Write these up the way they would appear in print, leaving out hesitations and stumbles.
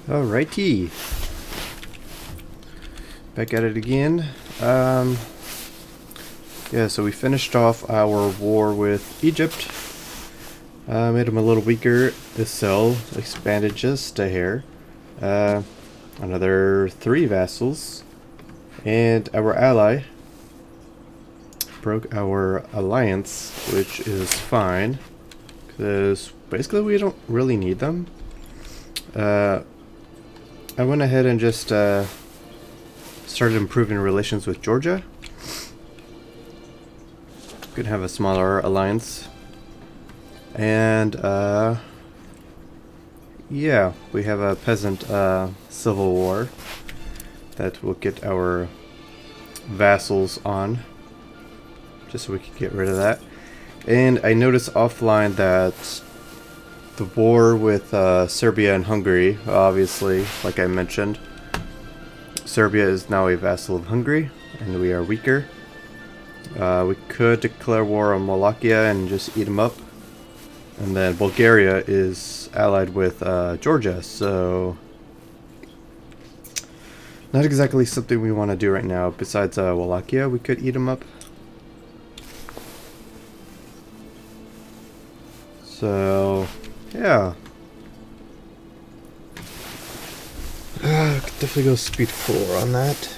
Alrighty. Back at it again. Yeah, so we finished off our war with Egypt. Made them a little weaker. The cell expanded just a hair. Another 3 vassals. And our ally broke our alliance, which is fine. Because basically we don't really need them. I went ahead and just started improving relations with Georgia. Could have a smaller alliance. And yeah, we have a peasant civil war that will get our vassals on, just so we can get rid of that. And I noticed offline that the war with Serbia and Hungary, obviously, like I mentioned, Serbia is now a vassal of Hungary, and we are weaker. We could declare war on Wallachia and just eat them up. And then Bulgaria is allied with Georgia, so not exactly something we want to do right now. Besides Wallachia, we could eat them up. So, yeah. Could definitely go speed 4 on that.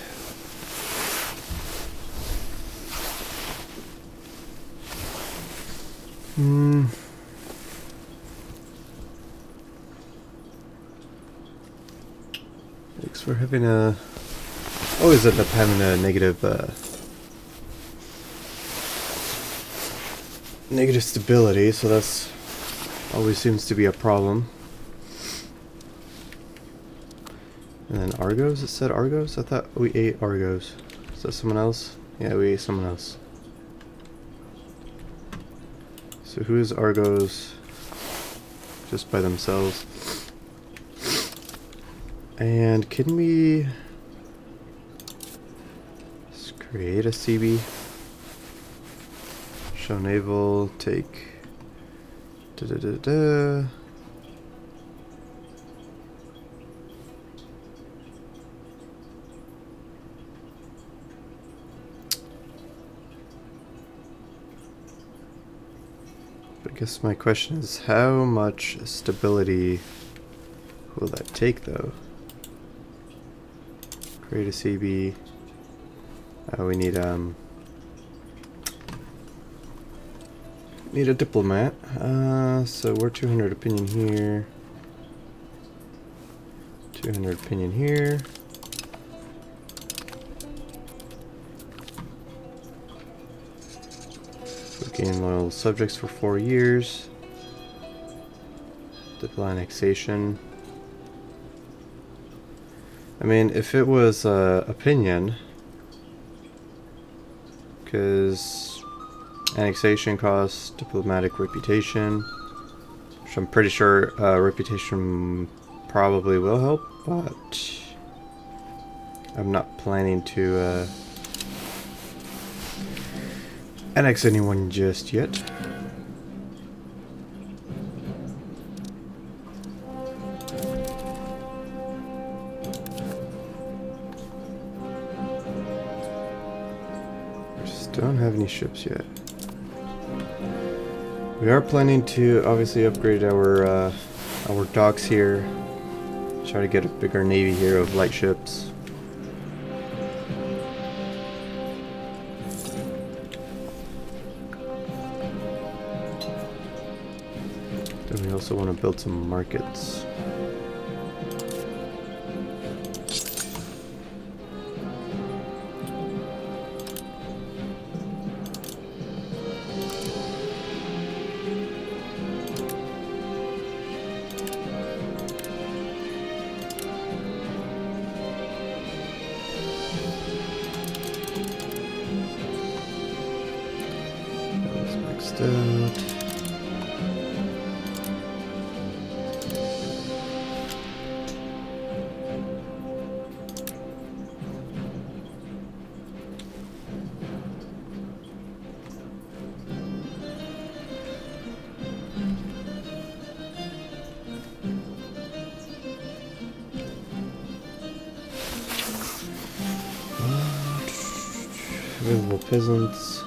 Thanks, we're having a... always end up having a negative negative stability, so that's always seems to be a problem. And then Argos? It said Argos? I thought we ate Argos. Is that someone else? Yeah, we ate someone else. So who is Argos just by themselves? And can we just create a CB? Show naval, take da-da-da-da. I guess my question is, how much stability will that take, though? Create a CB. We need a diplomat. So we're 200 opinion here. 200 opinion here. Gain loyal subjects for 4 years. Double annexation. I mean, if it was opinion, because annexation costs, diplomatic reputation, which I'm pretty sure reputation probably will help, but I'm not planning to annex anyone just yet. We just don't have any ships yet. We are planning to obviously upgrade our docks here. Try to get a bigger navy here of light ships. We also want to build some markets. That was maxed out. Available peasants.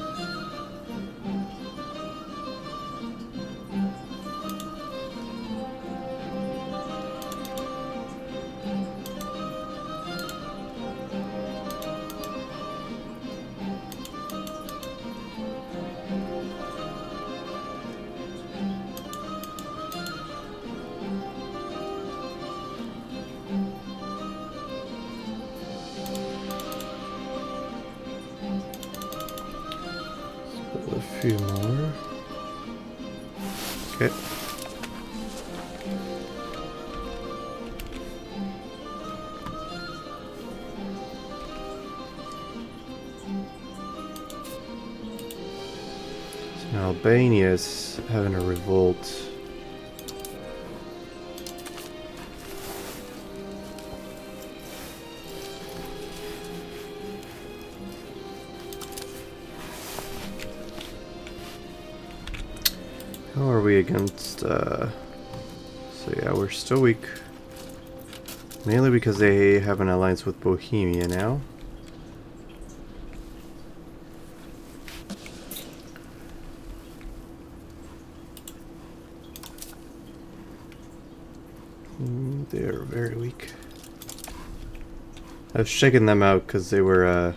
A few more. Okay. So now Albania is having a revolt. How are we against, so yeah, we're still weak. Mainly because they have an alliance with Bohemia now. They're very weak. I've shaken them out because they were,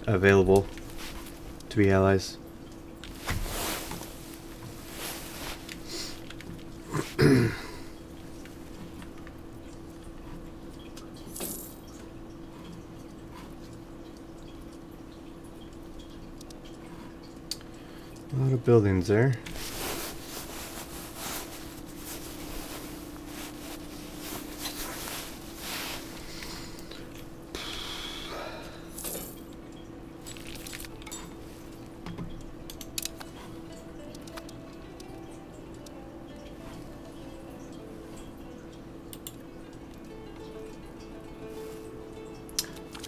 available to be allies. A lot of buildings there.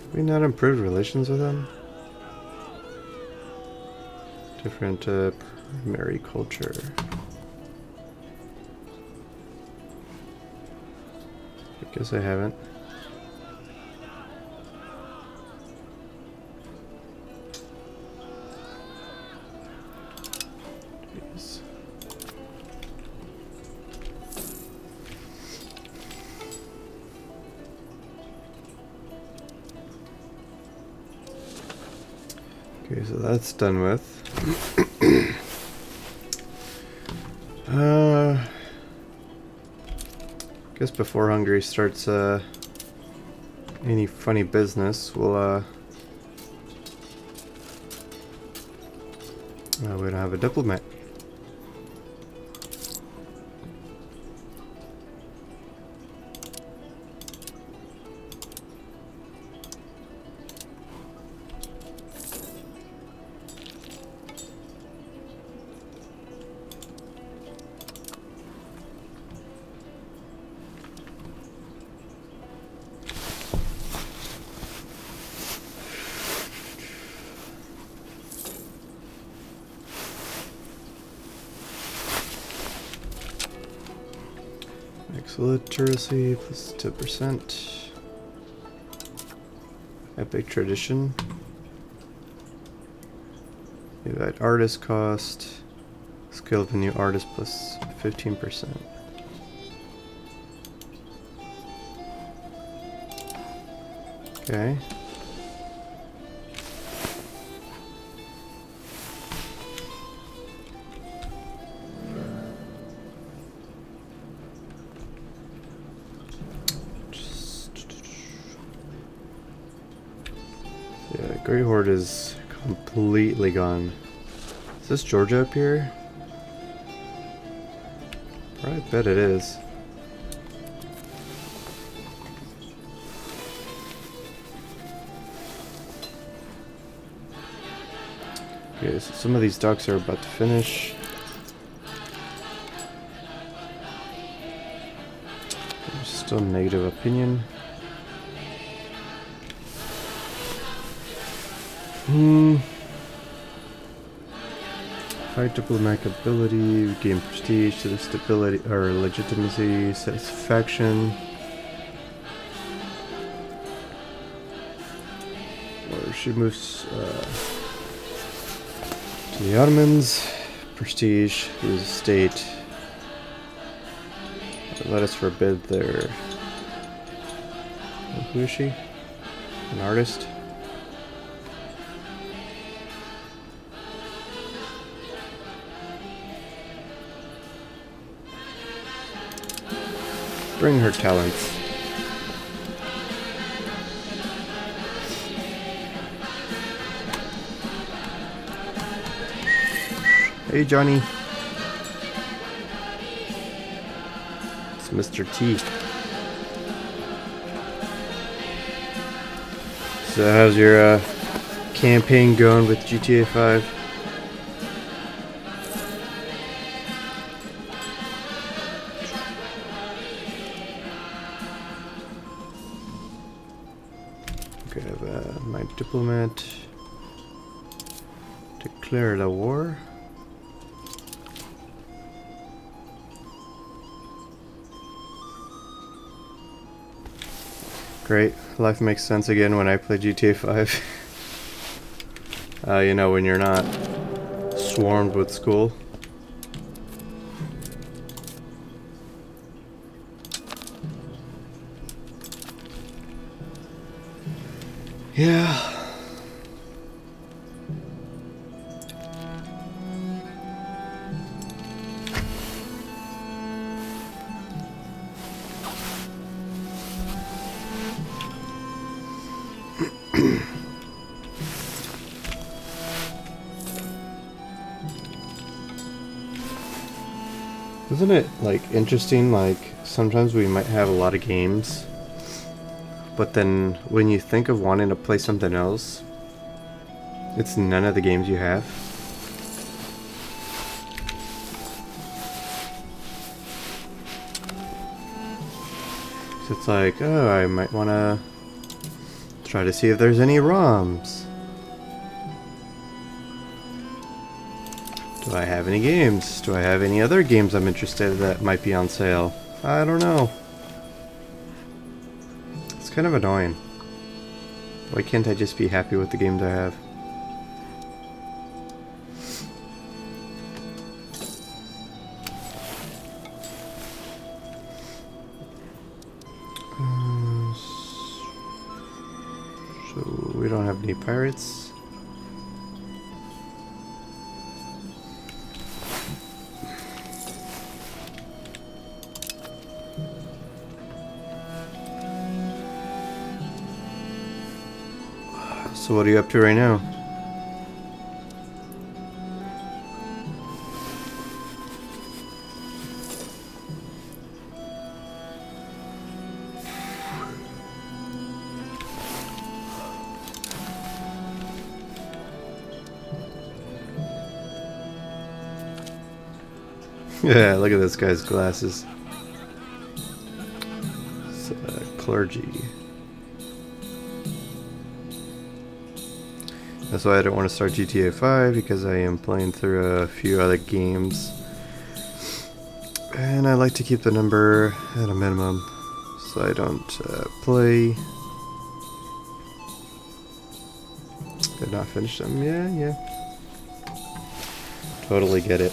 Have we not improved relations with them? Different primary culture. I guess I haven't. Jeez. Okay, so that's done with. Guess before Hungary starts any funny business, we'll we don't have a diplomat. Literacy plus 10%. Epic tradition. Divide artist cost. Skill of a new artist plus 15%. Okay. Great Horde is completely gone. Is this Georgia up here? Probably bet it is. Okay, so some of these docks are about to finish. There's still negative opinion. High diplomatic ability, gain prestige to the stability or legitimacy, satisfaction. Warship should move to the Ottomans. Prestige, whose state. Let us forbid their. Who is she? An artist? Bring her talents. Hey, Johnny. It's Mr. T. So how's your campaign going with GTA 5? Okay, I have my diplomat. Declare the war. Great. Life makes sense again when I play GTA 5. You know, when you're not swarmed with school. Yeah. Isn't it, like, interesting, like, sometimes we might have a lot of games, but then when you think of wanting to play something else, it's none of the games you have. So it's like, oh, I might want to try to see if there's any ROMs. Do I have any games? Do I have any other games I'm interested in that might be on sale? I don't know. It's kind of annoying. Why can't I just be happy with the games I have? So we don't have any pirates. So what are you up to right now? Yeah, look at this guy's glasses. It's, clergy. That's why I don't want to start GTA 5, because I am playing through a few other games. And I like to keep the number at a minimum, so I don't play. Did not finish them. Yeah. Totally get it.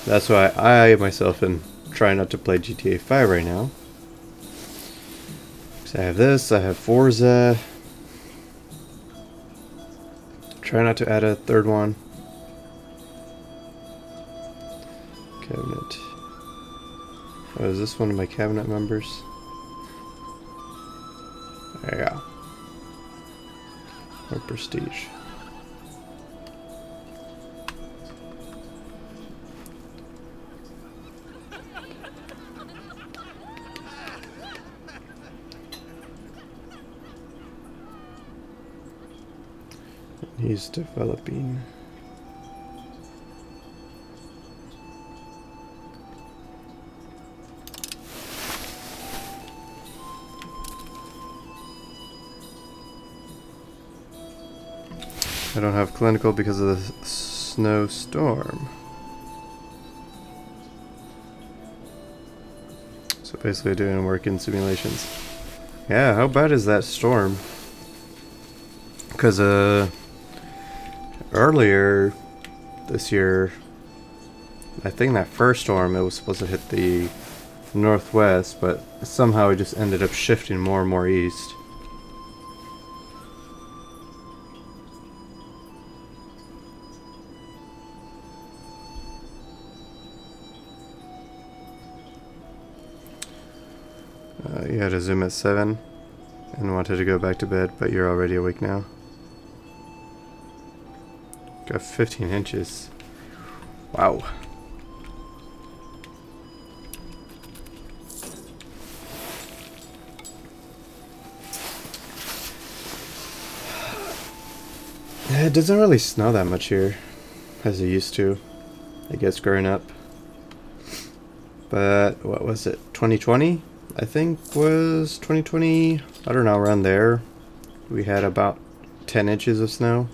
That's why I myself am trying not to play GTA 5 right now. So I have this, I have Forza. Try not to add a third one. Cabinet. Oh, is this one of my cabinet members? There you go. Or prestige. He's developing. I don't have clinical because of the snowstorm. So basically doing work in simulations. Yeah, how bad is that storm? Because earlier this year, I think that first storm, it was supposed to hit the northwest, but somehow it just ended up shifting more and more east. You had to zoom at 7 and wanted to go back to bed, but you're already awake now. Got 15 inches. Wow. Yeah, it doesn't really snow that much here as it used to, I guess, growing up. But what was it? 2020? I think was 2020. I don't know, around there. We had about 10 inches of snow.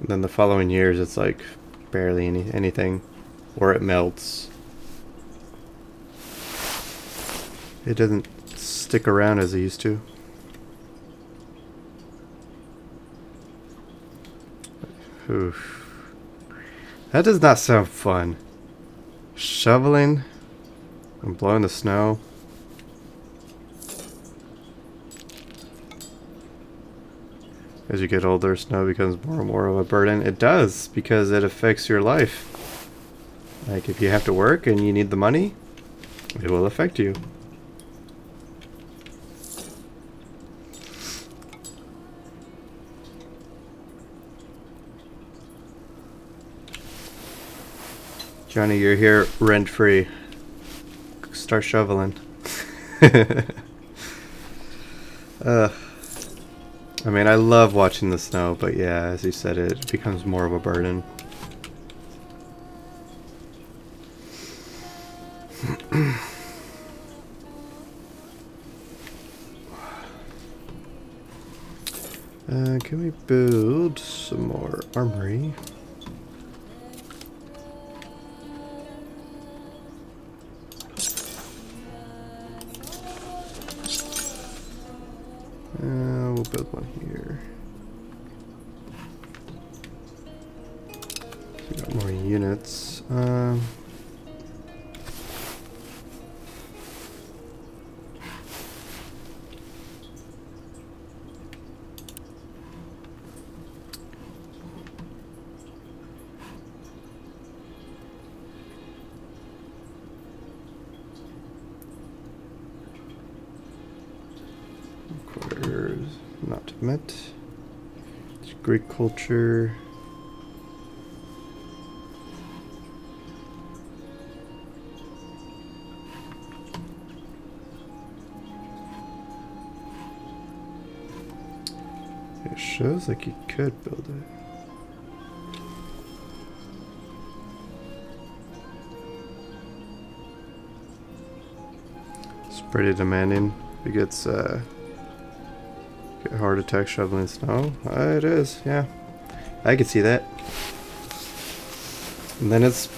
And then the following years, it's like barely anything, or it melts. It doesn't stick around as it used to. Oof. That does not sound fun. Shoveling and blowing the snow. As you get older, snow becomes more and more of a burden. It does, because it affects your life. Like, if you have to work and you need the money, it will affect you. Johnny, you're here rent-free. Start shoveling. I mean, I love watching the snow, but yeah, as you said, it becomes more of a burden. Can we build some more armory? We'll build one here. So we got more units. Not met. It's Greek culture. It shows like you could build it. It's pretty demanding. It gets get a heart attack shoveling snow. It is, yeah. I can see that. And then it's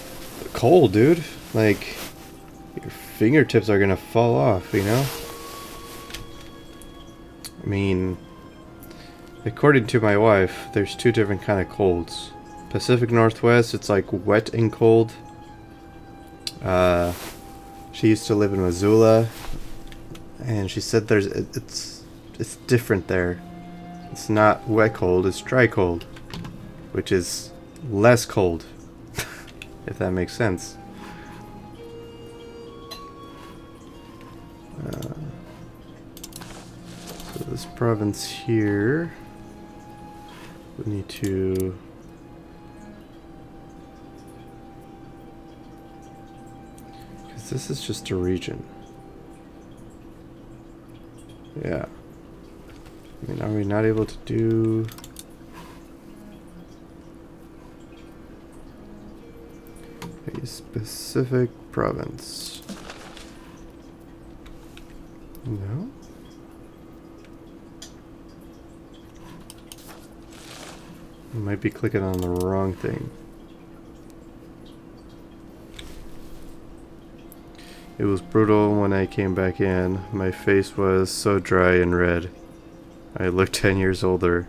cold, dude. Like, your fingertips are gonna fall off, you know? I mean, according to my wife, there's two different kind of colds. Pacific Northwest, it's like wet and cold. She used to live in Missoula, and she said it's different there. It's not wet cold, it's dry cold, which is less cold, if that makes sense. So this province here, we need to because this is just a region. Yeah. I mean, are we not able to do a specific province? No? I might be clicking on the wrong thing. It was brutal when I came back in. My face was so dry and red. I looked 10 years older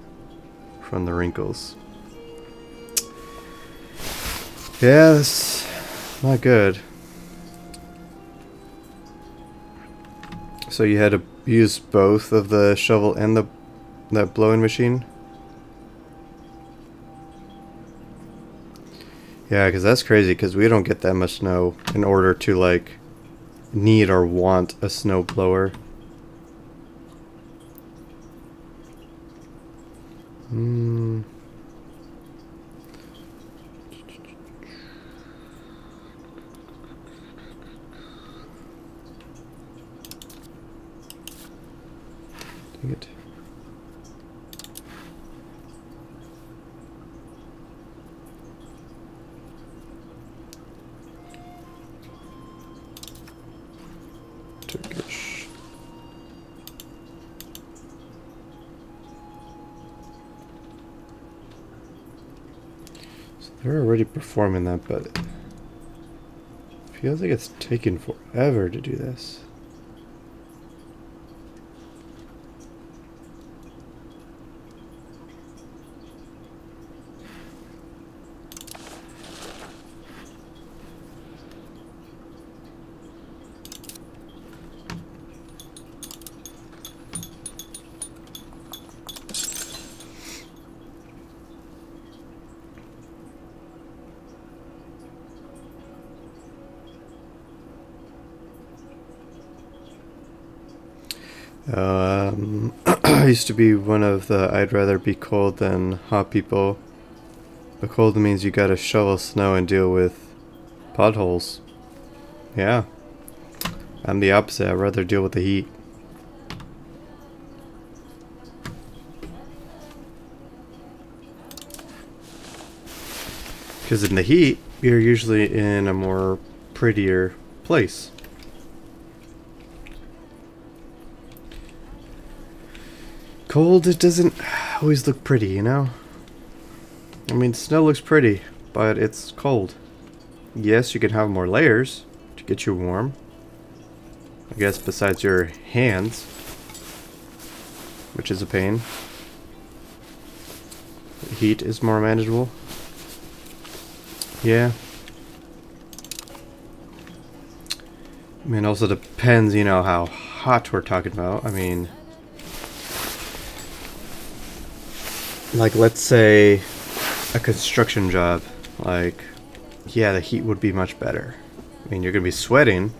from the wrinkles. Yeah, that's not good. So you had to use both of the shovel and that blowing machine? Yeah, because that's crazy, because we don't get that much snow in order to, like, need or want a snow blower. Hmm. Dang it. Turkish. So they're already performing that, but it feels like it's taking forever to do this. I used to be one of the I'd rather be cold than hot people. But cold means you gotta shovel snow and deal with potholes. Yeah, I'm the opposite. I'd rather deal with the heat. Because in the heat, you're usually in a more prettier place. Cold, it doesn't always look pretty, you know? I mean, snow looks pretty, but it's cold. Yes, you can have more layers to get you warm. I guess besides your hands, which is a pain. The heat is more manageable. Yeah. I mean, also depends, you know, how hot we're talking about. I mean, like, let's say a construction job. Like, yeah, the heat would be much better. I mean, you're gonna be sweating,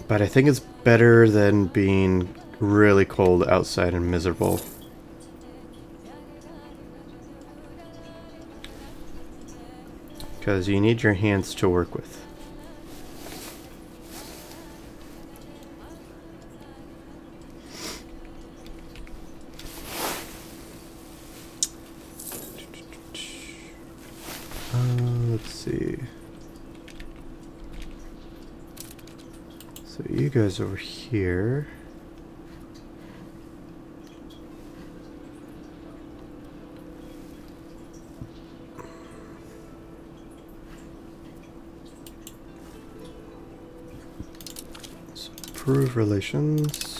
but I think it's better than being really cold outside and miserable. Because you need your hands to work with. Let's see. So you guys over here. So improve relations.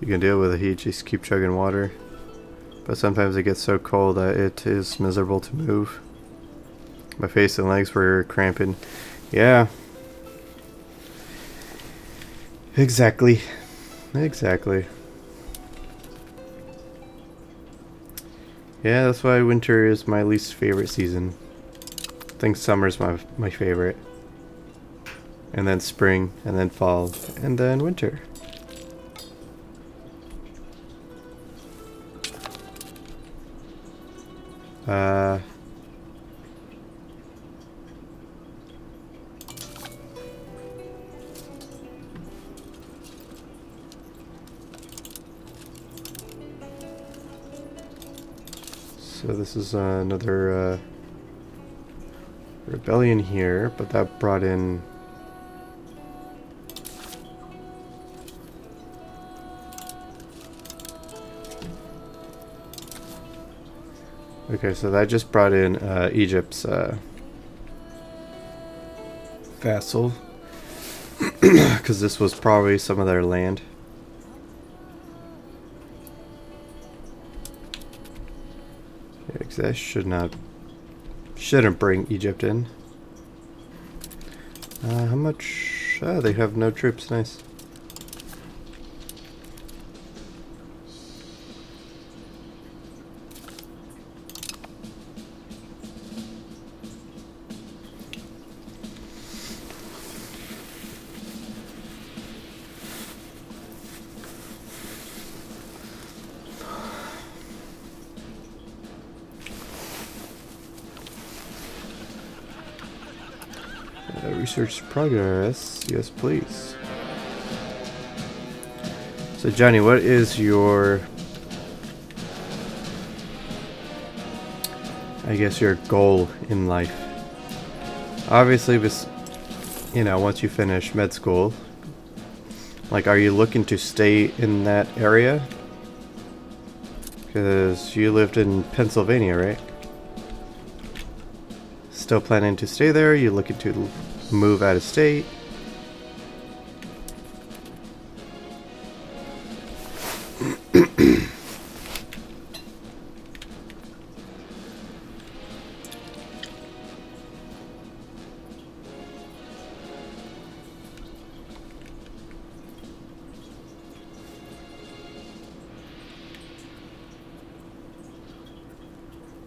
You can deal with the heat, just keep chugging water. But sometimes it gets so cold that it is miserable to move. My face and legs were cramping. Yeah. Exactly. Exactly. Yeah, that's why winter is my least favorite season. I think summer's my favorite. And then spring, and then fall, and then winter. So this is another rebellion here, but that brought in Okay, so that just brought in Egypt's vassal, because this was probably some of their land. Yeah, because that shouldn't bring Egypt in. How much? Oh, they have no troops. Nice. Research progress. Yes, please. So, Johnny, what is your, I guess, your goal in life? Obviously, once you finish med school, like, are you looking to stay in that area? Because you lived in Pennsylvania, right? Still planning to stay there? You looking to move out of state?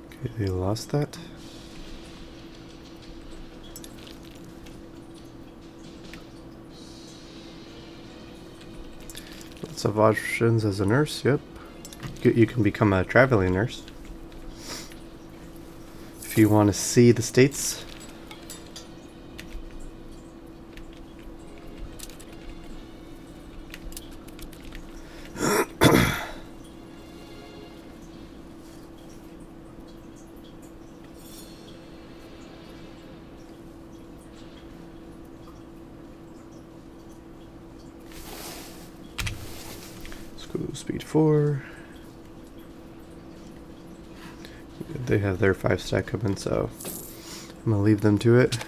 Okay, they lost that. Lots of options as a nurse, yep. You can become a traveling nurse. If you want to see the States. Speed 4. They have their 5-stack coming, so I'm gonna leave them to it.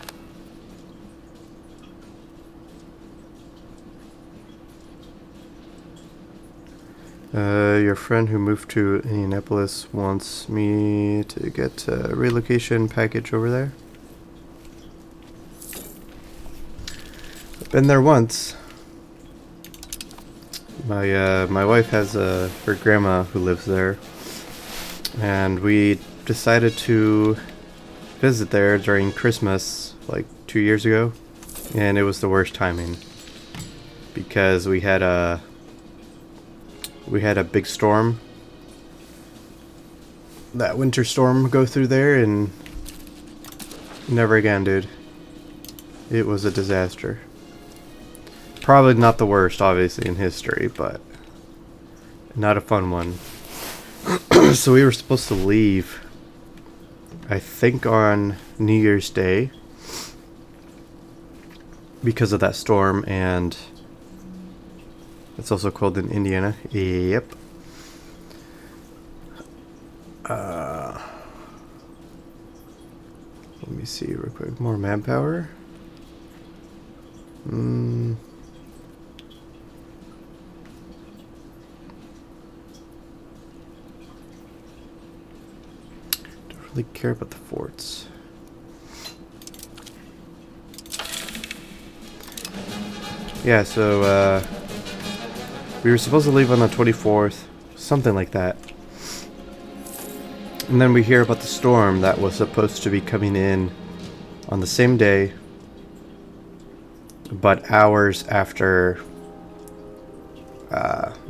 Your friend who moved to Indianapolis wants me to get a relocation package over there. I've been there once. My wife has her grandma who lives there, and we decided to visit there during Christmas like 2 years ago, and it was the worst timing because we had a big storm, that winter storm, go through there, and never again, dude. It was a disaster. Probably not the worst, obviously, in history, but not a fun one. So we were supposed to leave, I think, on New Year's Day because of that storm, and it's also cold in Indiana. Yep. Let me see real quick. More manpower. Really care about the forts. Yeah, so we were supposed to leave on the 24th, something like that. And then we hear about the storm that was supposed to be coming in on the same day, but hours after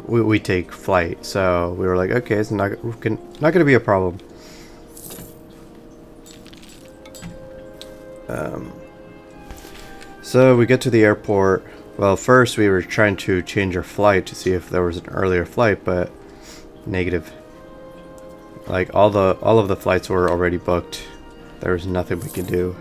we take flight. So we were like, okay, it's not going to be a problem. So we get to the airport. Well, first we were trying to change our flight to see if there was an earlier flight, but negative. Like all of the flights were already booked. There was nothing we could do.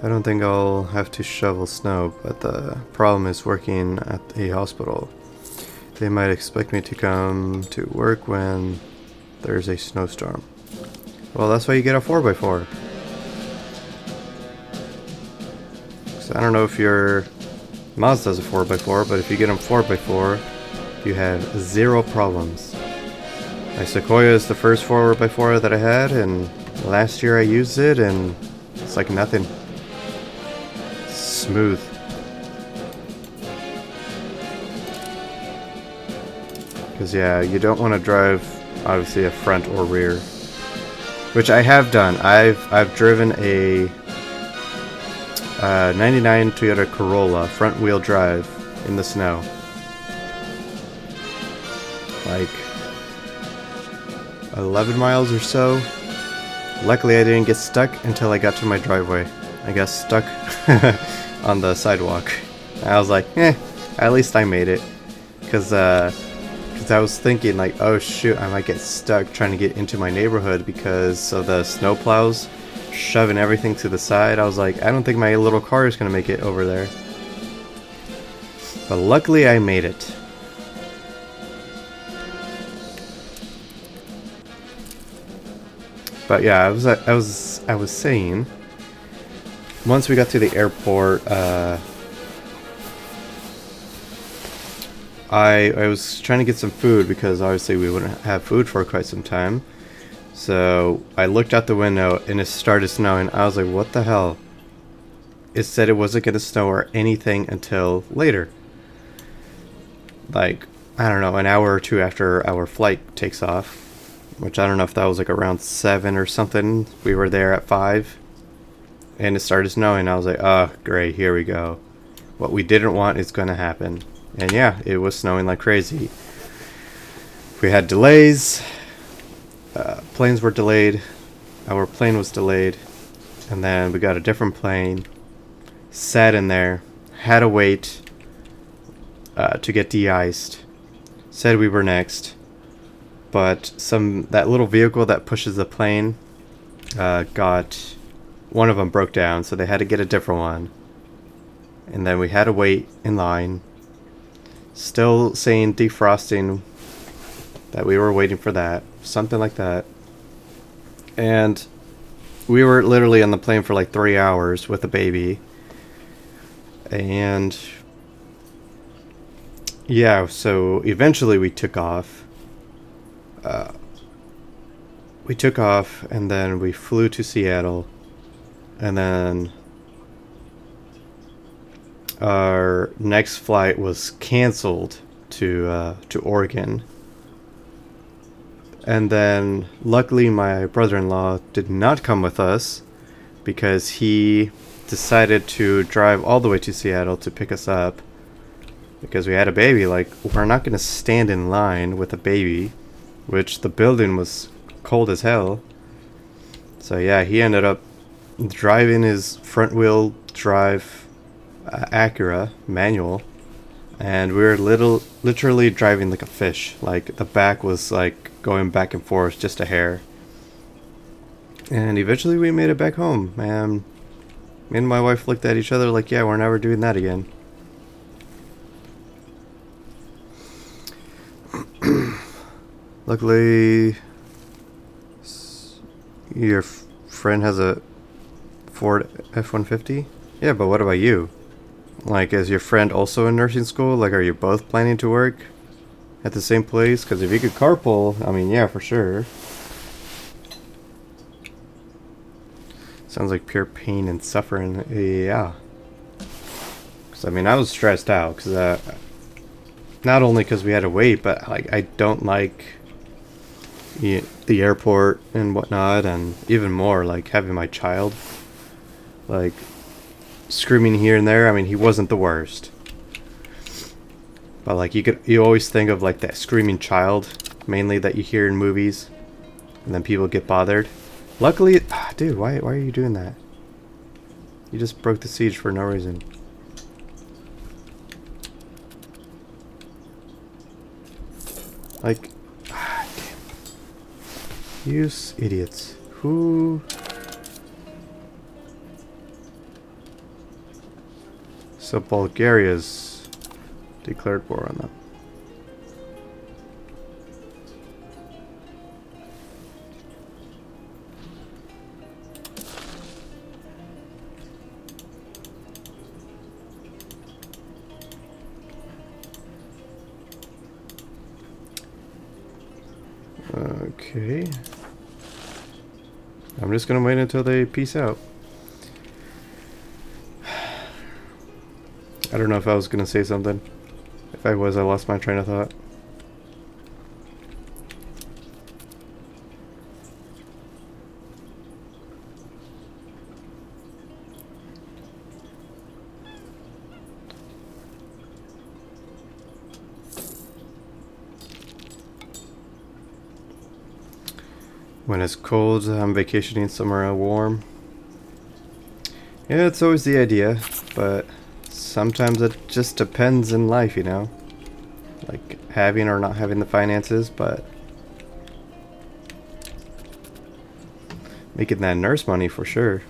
I don't think I'll have to shovel snow, but the problem is working at a hospital. They might expect me to come to work when there's a snowstorm. Well, that's why you get a 4x4. So I don't know if your Mazda's a 4x4, but if you get them 4x4, you have zero problems. My Sequoia is the first 4x4 that I had, and last year I used it, and it's like nothing. Smooth. Because yeah, you don't want to drive obviously a front or rear, which I have done. I've driven a 99 Toyota Corolla front wheel drive in the snow. Like 11 miles or so. Luckily I didn't get stuck until I got to my driveway. I got stuck on the sidewalk. I was like, at least I made it. Because I was thinking like, oh shoot, I might get stuck trying to get into my neighborhood because of the snow plows shoving everything to the side. I was like, I don't think my little car is going to make it over there. But luckily I made it. But yeah, I was saying, once we got to the airport, I was trying to get some food because obviously we wouldn't have food for quite some time. So I looked out the window and it started snowing. I was like, what the hell? It said it wasn't going to snow or anything until later. Like, I don't know, an hour or two after our flight takes off. Which I don't know if that was like around 7 or something. We were there at 5. And it started snowing. I was like, oh, great, here we go. What we didn't want is going to happen. And yeah, it was snowing like crazy. We had delays. Planes were delayed. Our plane was delayed. And then we got a different plane. Sat in there. Had to wait to get de-iced. Said we were next. But that little vehicle that pushes the plane got, one of them broke down, so they had to get a different one. And then we had to wait in line, still saying defrosting, that we were waiting for that, something like that. And we were literally on the plane for like 3 hours with a baby. And yeah, so eventually we took off. And then we flew to Seattle, and then our next flight was canceled to Oregon. And then luckily my brother-in-law did not come with us because he decided to drive all the way to Seattle to pick us up because we had a baby. Like, we're not going to stand in line with a baby, which the building was cold as hell. So yeah, he ended up driving his front wheel drive Acura manual, and we were literally driving like a fish. Like, the back was like going back and forth just a hair. And eventually we made it back home, and me and my wife looked at each other like, yeah, we're never doing that again. Luckily, your friend has a Ford F-150? Yeah, but what about you? Like, is your friend also in nursing school? Like, are you both planning to work at the same place? Because if you could carpool, I mean, yeah, for sure. Sounds like pure pain and suffering. Yeah. Because, I mean, I was stressed out. Because, not only because we had to wait, but, like, I don't like the airport and whatnot, and even more like having my child like screaming here and there. I mean, he wasn't the worst, but like you always think of like that screaming child mainly that you hear in movies, and then people get bothered. Luckily, dude, why are you doing that? You just broke the siege for no reason. Like, you idiots. Who? So Bulgaria's declared war on them. Okay. I'm just gonna wait until they peace out. I don't know if I was gonna say something. If I was, I lost my train of thought. When it's cold, I'm vacationing somewhere warm. Yeah, it's always the idea, but sometimes it just depends in life, you know? Like having or not having the finances, but making that nurse money for sure.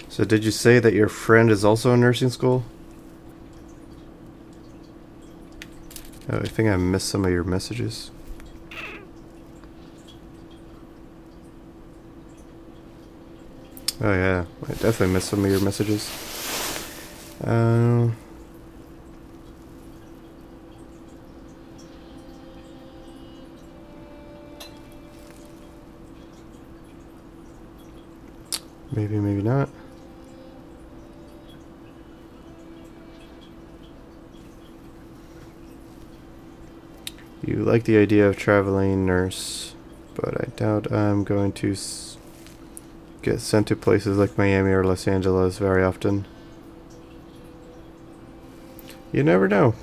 So did you say that your friend is also in nursing school? Oh, I think I missed some of your messages. Oh yeah, I definitely missed some of your messages. Maybe, maybe not. You like the idea of traveling nurse, but I doubt I'm going to get sent to places like Miami or Los Angeles very often. You never know.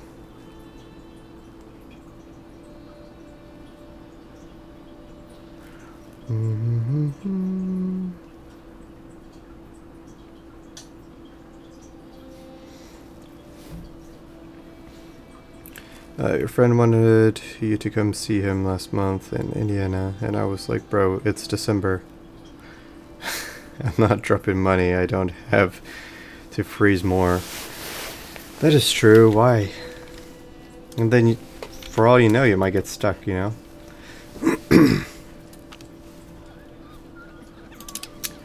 Your friend wanted you to come see him last month in Indiana, and I was like, bro, it's December. I'm not dropping money. I don't have to freeze more. That is true. Why? And then, for all you know, you might get stuck, you know?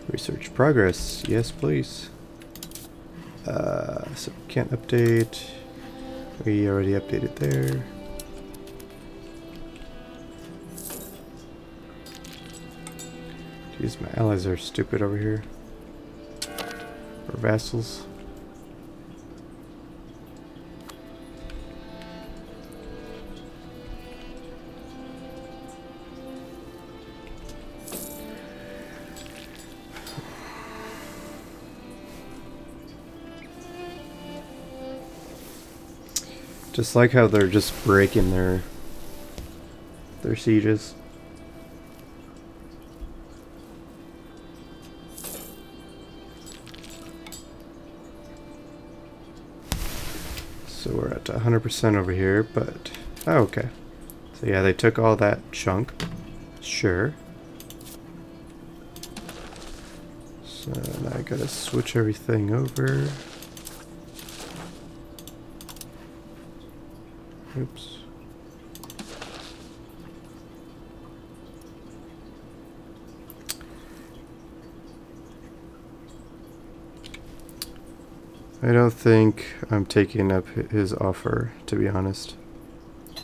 Research progress. Yes, please. So can't update. We already updated there. Jeez, my allies are stupid over here. Or vassals. Just like how they're just breaking their sieges. So we're at 100% over here, but oh, okay. So yeah, they took all that chunk. Sure. So now I gotta switch everything over. Oops. I don't think I'm taking up his offer, to be honest.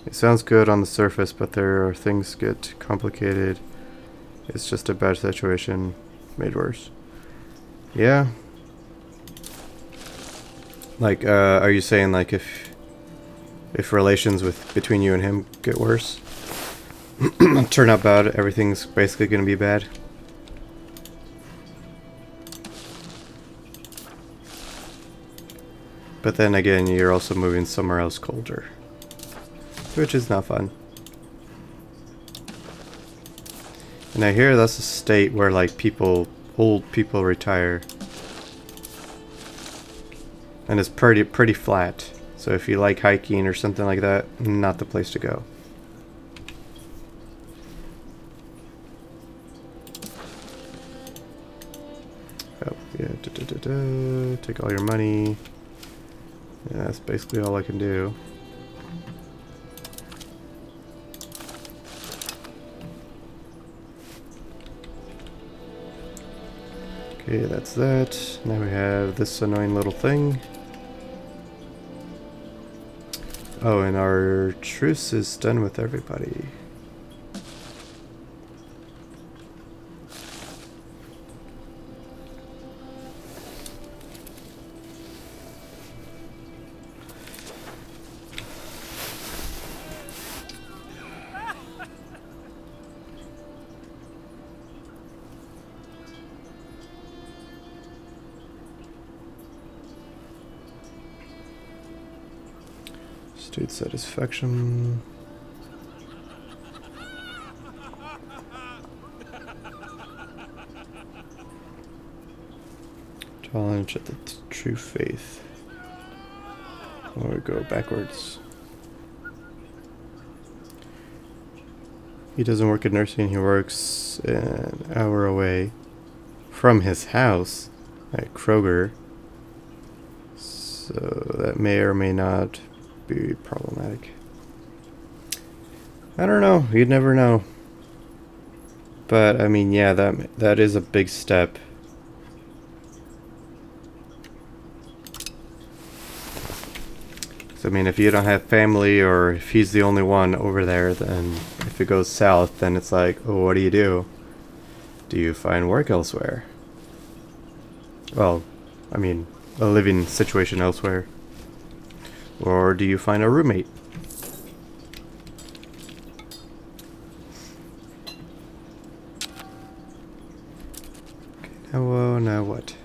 It sounds good on the surface, but there are things get complicated. It's just a bad situation made worse. Yeah. Like, are you saying like if relations between you and him get worse, turn out bad, everything's basically gonna be bad? But then again, you're also moving somewhere else colder, which is not fun. And I hear that's a state where like old people retire, and it's pretty flat. So if you like hiking or something like that, not the place to go. take all your money. Yeah, that's basically all I can do. Okay, that's that. Now we have this annoying little thing. Oh, and our truce is done with everybody. State satisfaction. Challenge at the true faith. Or we go backwards. He doesn't work at nursing, he works an hour away from his house at Kroger. So that may or may not be problematic. I don't know, you'd never know. But I mean, yeah, that is a big step. So I mean, if you don't have family or if he's the only one over there, then if it goes south, then it's like, oh, what do you do? Do you find work elsewhere? Well, I mean, a living situation elsewhere. Or do you find a roommate? Okay, now what?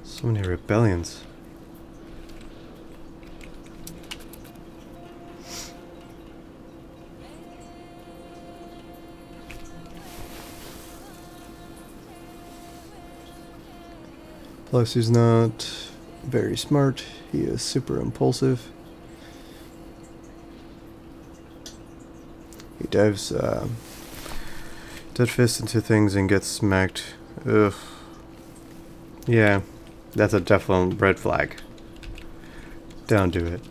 So many rebellions. Plus, he's not very smart. He is super impulsive. He dives dead fist into things and gets smacked. Ugh. Yeah, that's a definite red flag. Don't do it.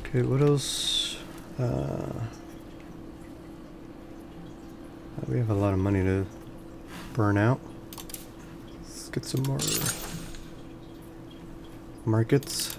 Okay, what else? We have a lot of money to burn out. Let's get some more markets.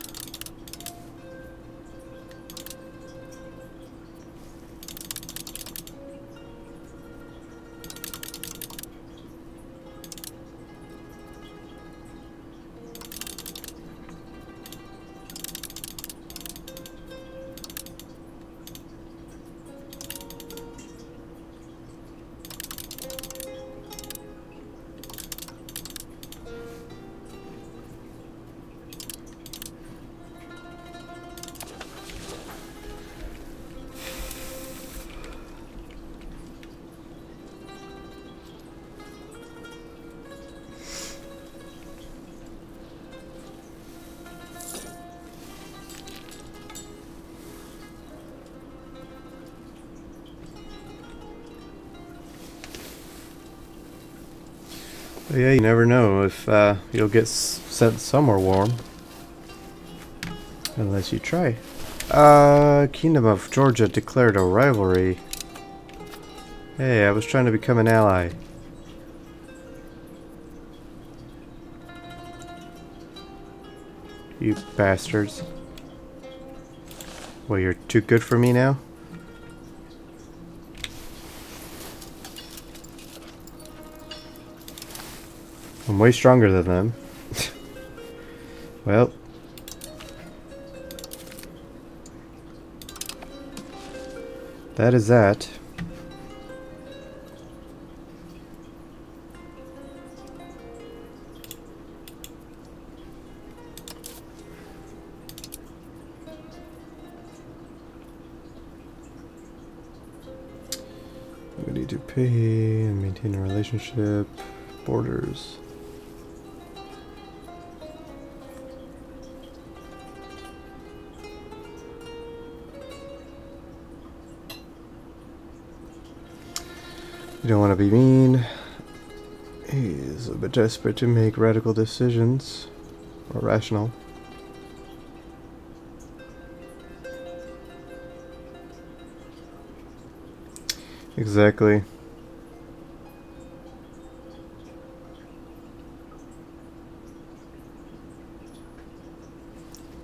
But yeah, you never know if you'll get sent somewhere warm. Unless you try. Kingdom of Georgia declared a rivalry. Hey, I was trying to become an ally. You bastards. Well, you're too good for me now? I'm way stronger than them. Well. That is that. to pay and maintain a relationship. Borders. You don't want to be mean. He's a bit desperate to make radical decisions. Or rational. Exactly.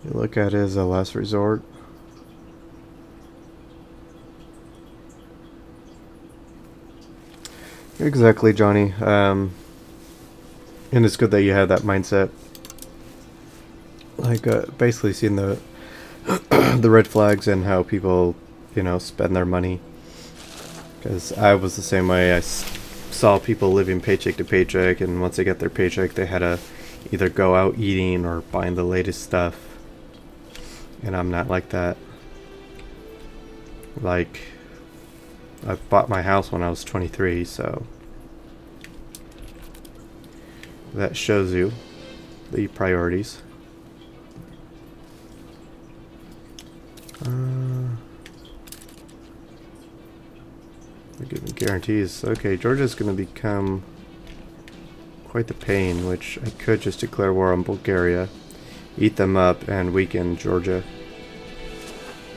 You look at it as a last resort. Exactly, Johnny. And it's good that you have that mindset. Like, basically seeing the the red flags and how people, you know, spend their money. Because I was the same way. I saw people living paycheck to paycheck, and once they get their paycheck, they had to either go out eating or buying the latest stuff. And I'm not like that. Like, I bought my house when I was 23, so that shows you the priorities. We're giving guarantees. Okay, Georgia's going to become quite the pain, which I could just declare war on Bulgaria, eat them up, and weaken Georgia.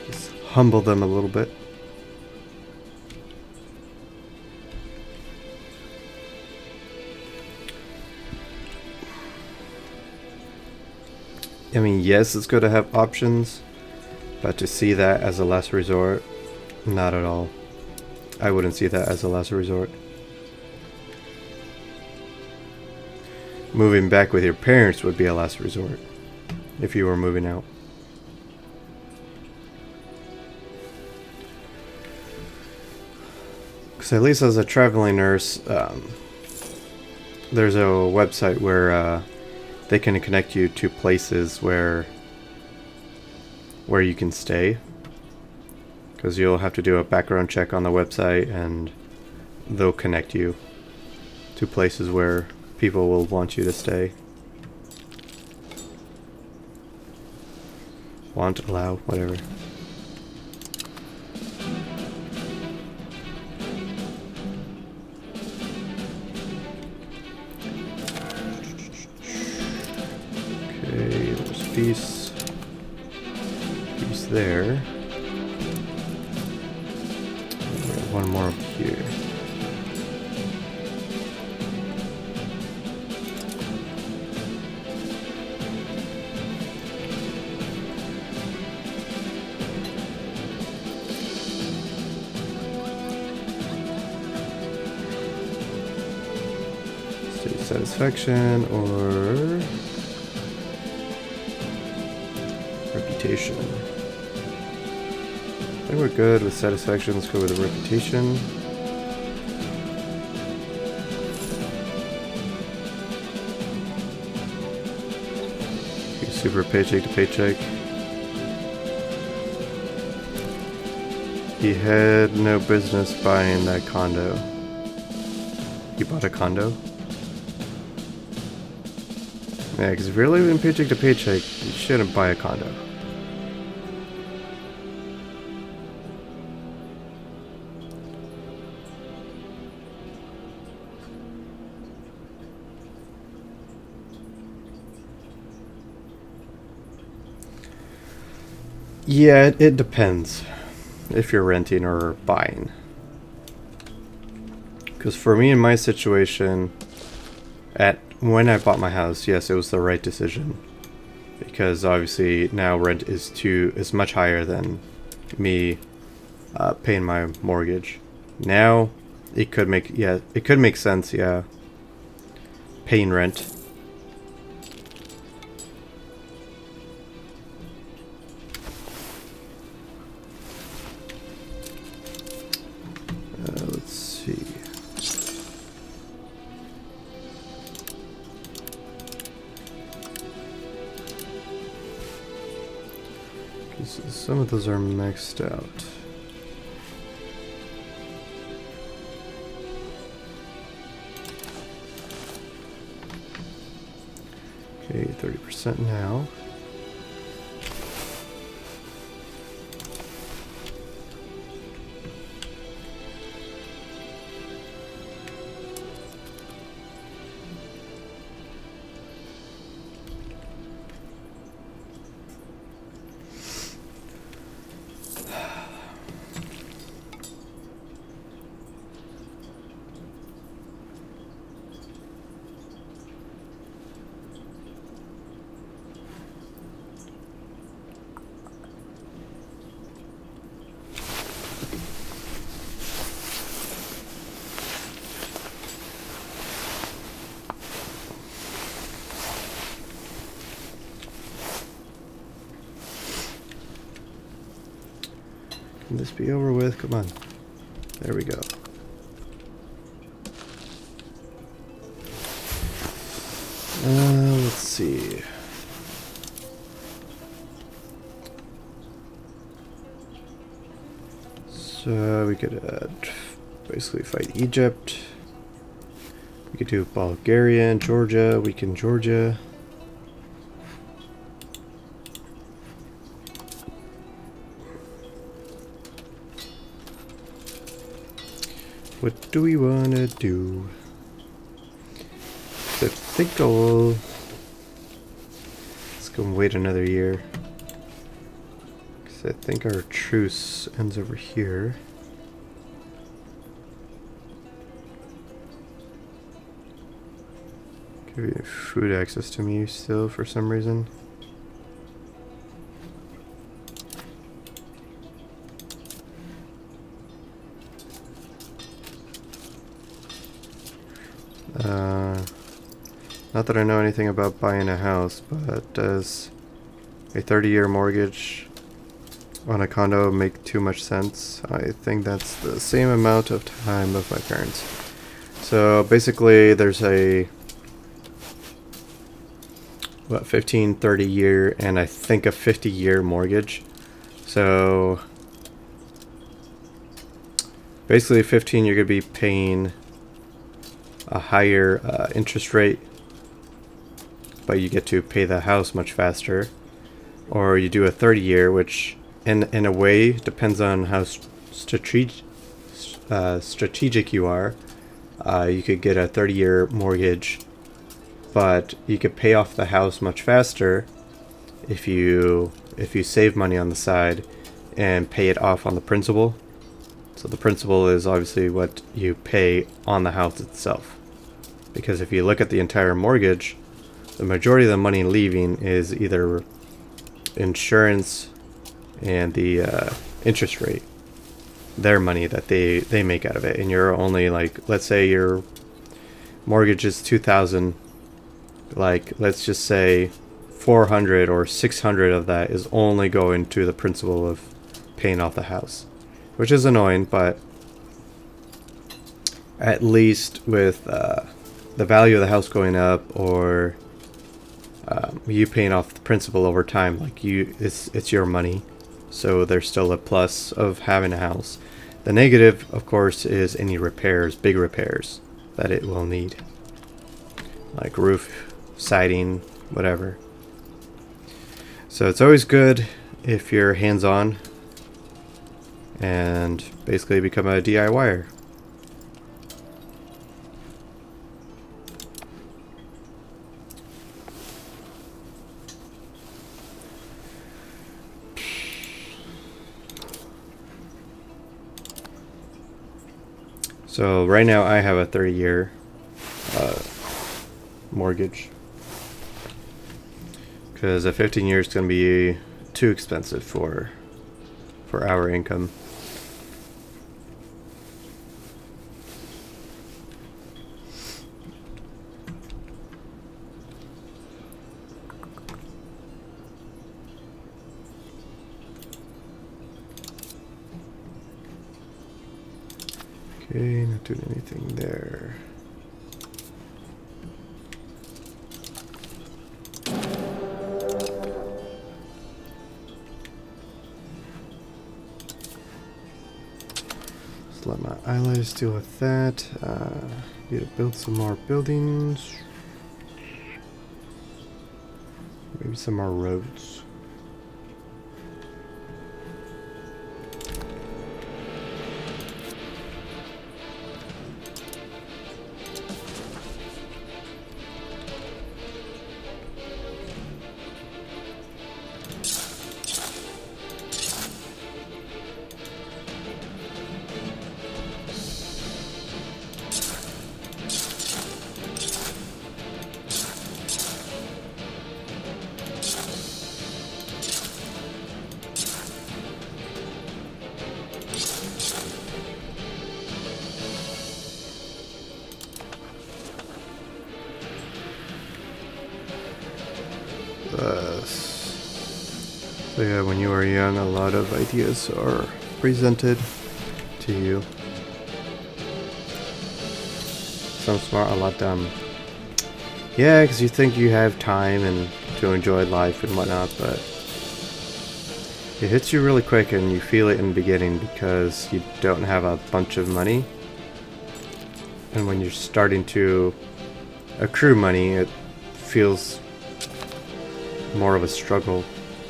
Just humble them a little bit. I mean, yes, it's good to have options, but to see that as a last resort, not at all. I wouldn't see that as a last resort. Moving back with your parents would be a last resort if you were moving out. Because at least as a traveling nurse, there's a website where they can connect you to places where you can stay. Because you'll have to do a background check on the website, and they'll connect you to places where people will want you to stay. Want, allow, whatever. Okay, there's peace. Peace there. One more up here. State satisfaction or reputation. I think we're good with satisfaction. Let's go with a reputation. Okay, super paycheck to paycheck. He had no business buying that condo. He bought a condo? Yeah, because if you're living paycheck to paycheck, you shouldn't buy a condo. Yeah, it depends if you're renting or buying. Because for me in my situation, when I bought my house, yes, it was the right decision. Because obviously now rent is much higher than me paying my mortgage. Now it could make sense, yeah. Paying rent. Let's see. Okay, so some of those are maxed out. pay 30% now. Can this be over with? Come on. There we go. Let's see. So we could basically fight Egypt. We could do Bulgaria and Georgia. Weaken Georgia. What do we want to do? I think I'll... Let's go and wait another year. Because I think our truce ends over here. Give you food access to me still for some reason. Not that I know anything about buying a house, but does a 30-year mortgage on a condo make too much sense? I think that's the same amount of time of my parents. So basically there's a 15, 30 year and I think a 50-year mortgage. So basically 15 you're going to be paying a higher interest rate, but you get to pay the house much faster. Or you do a 30-year, which in a way depends on how strategic you are. You could get a 30-year mortgage, but you could pay off the house much faster if you save money on the side and pay it off on the principal. So the principal is obviously what you pay on the house itself. Because if you look at the entire mortgage, the majority of the money leaving is either insurance and the interest rate, their money that they make out of it. And you're only like, let's say your mortgage is $2,000, like let's just say 400 or 600 of that is only going to the principal of paying off the house, which is annoying, but at least with the value of the house going up, or you paying off the principal over time, like it's your money, so there's still a plus of having a house. The negative, of course, is any repairs, big repairs that it will need, like roof, siding, whatever. So it's always good if you're hands-on and basically become a DIYer. So right now I have a 30-year mortgage, because a 15 years is going to be too expensive for our income. Okay, not doing anything there. Just let my allies deal with that. Need to build some more buildings. Maybe some more roads. So yeah, when you are young, a lot of ideas are presented to you. Some smart, a lot dumb. Yeah, because you think you have time and to enjoy life and whatnot, but it hits you really quick and you feel it in the beginning because you don't have a bunch of money. And when you're starting to accrue money, it feels more of a struggle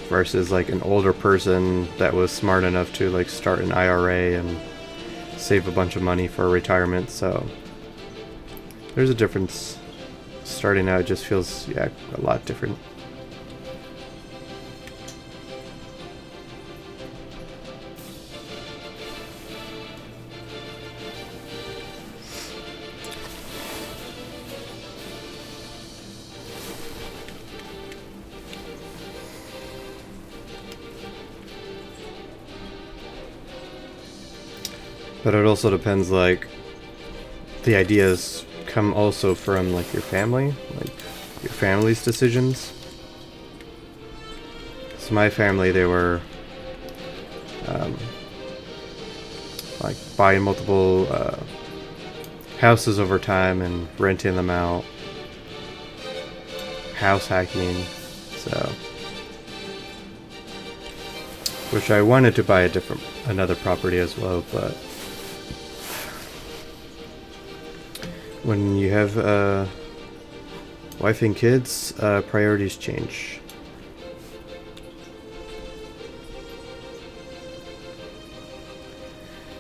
versus like an older person that was smart enough to like start an IRA and save a bunch of money for retirement. So there's a difference. Starting out just feels, yeah, a lot different. But it also depends, like, the ideas come also from, like, your family, like, your family's decisions. So my family, they were, like, buying multiple, houses over time and renting them out. House hacking, so... Which I wanted to buy another property as well, but... When you have wife and kids, priorities change.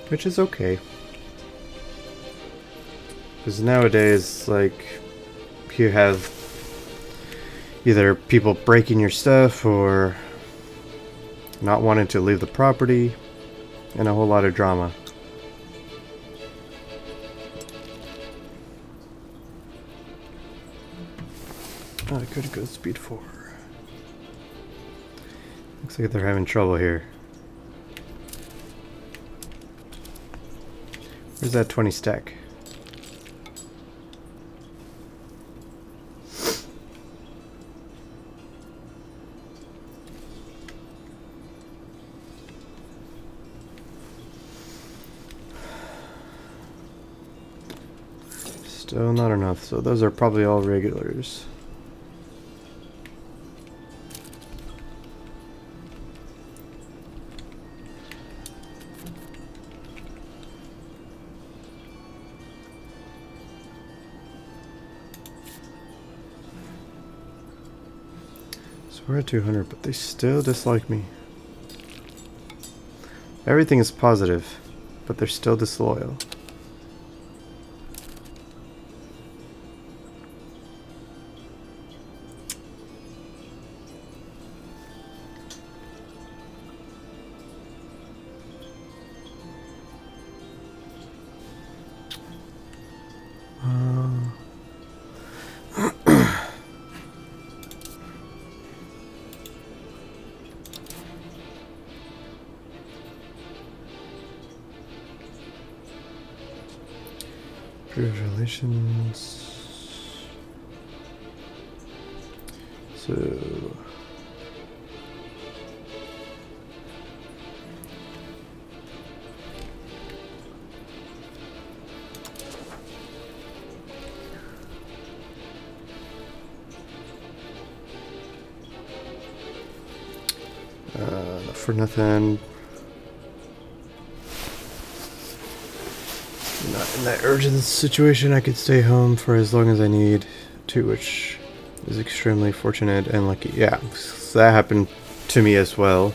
Which is okay. Because nowadays, like, you have either people breaking your stuff or not wanting to leave the property, and a whole lot of drama. Oh, I could go speed 4. Looks like they're having trouble here. Where's that 20 stack? Still not enough, so those are probably all regulars. We're at 200, but they still dislike me. Everything is positive, but they're still disloyal. Congratulations. So for nothing. Not in that urgent situation, I could stay home for as long as I need to, which is extremely fortunate and lucky. Yeah, so that happened to me as well.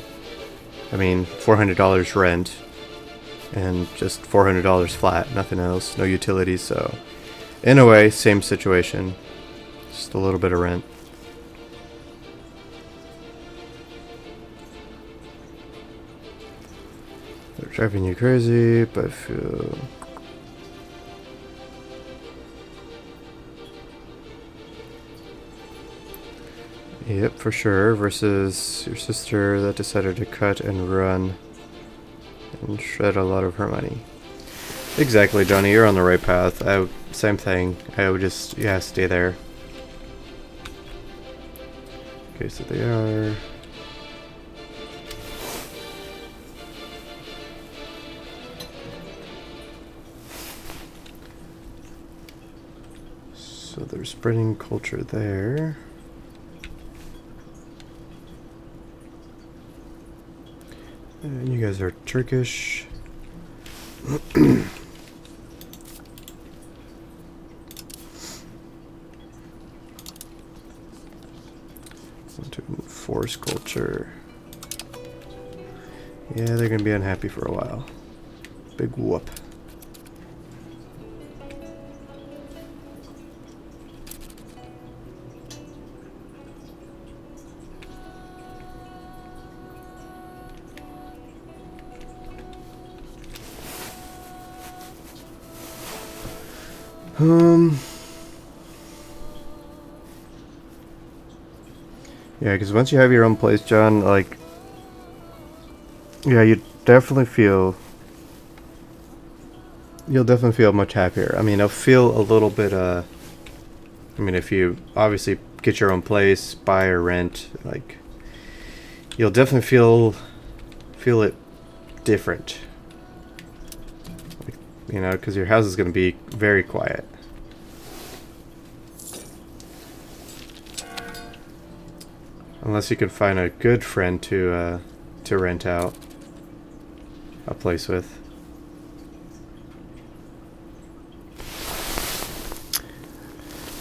I mean, $400 rent and just $400 flat, nothing else, no utilities. So in a way, same situation, just a little bit of rent. They're driving you crazy, but I feel... Yep, for sure. Versus your sister that decided to cut and run and shred a lot of her money. Exactly, Johnny. You're on the right path. Same thing. I would just, yeah, stay there. Okay, so they are... So they're spreading culture there. And you guys are Turkish. Want to enforce culture. Yeah, they're gonna be unhappy for a while. Big whoop. Yeah, because once you have your own place, John, like, yeah, you'll definitely feel much happier. I mean, I'll feel a little bit, I mean, if you obviously get your own place, buy or rent, like, you'll definitely feel it different. Like, you know, because your house is going to be very quiet. Unless you can find a good friend to rent out a place with.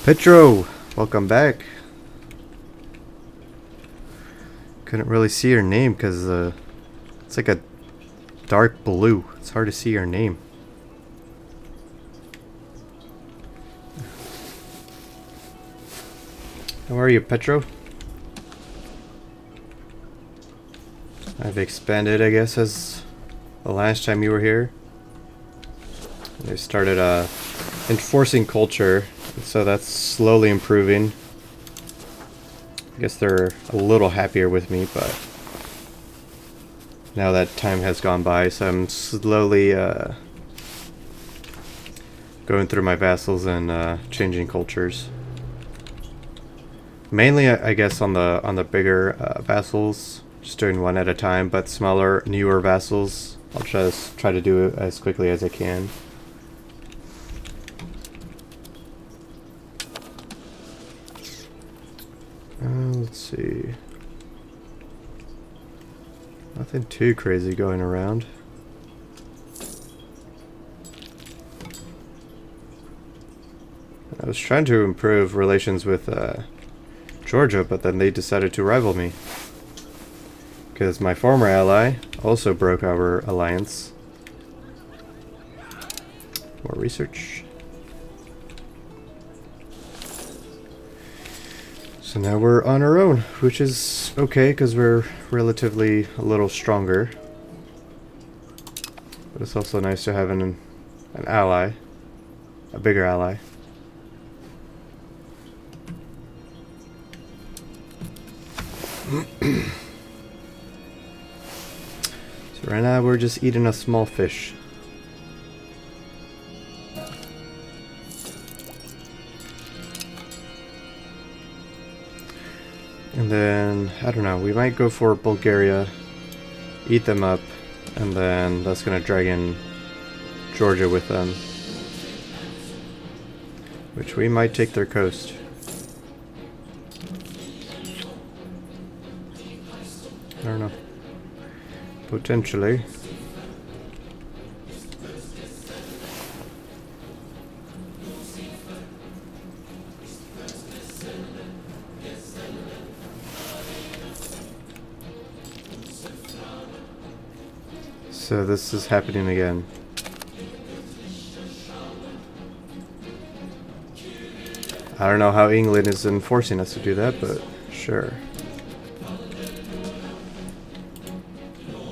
Petro, welcome back. Couldn't really see your name because it's like a dark blue. It's hard to see your name. How are you, Petro? I've expanded, I guess, as the last time you were here. They started enforcing culture, so that's slowly improving. I guess they're a little happier with me, but now that time has gone by, so I'm slowly going through my vassals and changing cultures. Mainly, I guess, on the bigger vassals. Just doing one at a time, but smaller, newer vassals, I'll just try to do it as quickly as I can. Let's see. Nothing too crazy going around. I was trying to improve relations with Georgia, but then they decided to rival me. Because my former ally also broke our alliance. More research. So now we're on our own, which is okay because we're relatively a little stronger. But it's also nice to have an ally, a bigger ally. So right now we're just eating a small fish. And then, I don't know, we might go for Bulgaria, eat them up, and then that's gonna drag in Georgia with them. Which we might take their coast. I don't know. Potentially. So this is happening again. I don't know how England is enforcing us to do that, but sure.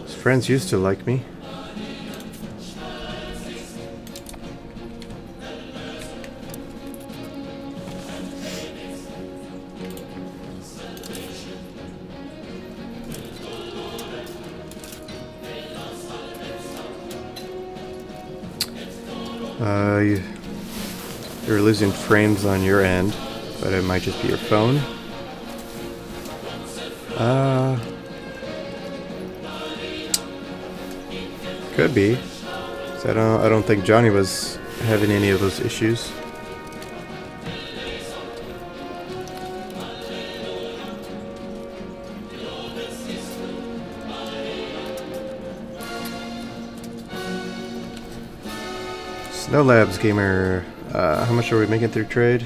His friends used to like me. You're losing frames on your end, but it might just be your phone. Could be. So I don't think Johnny was having any of those issues. Snow Labs Gamer, how much are we making through trade?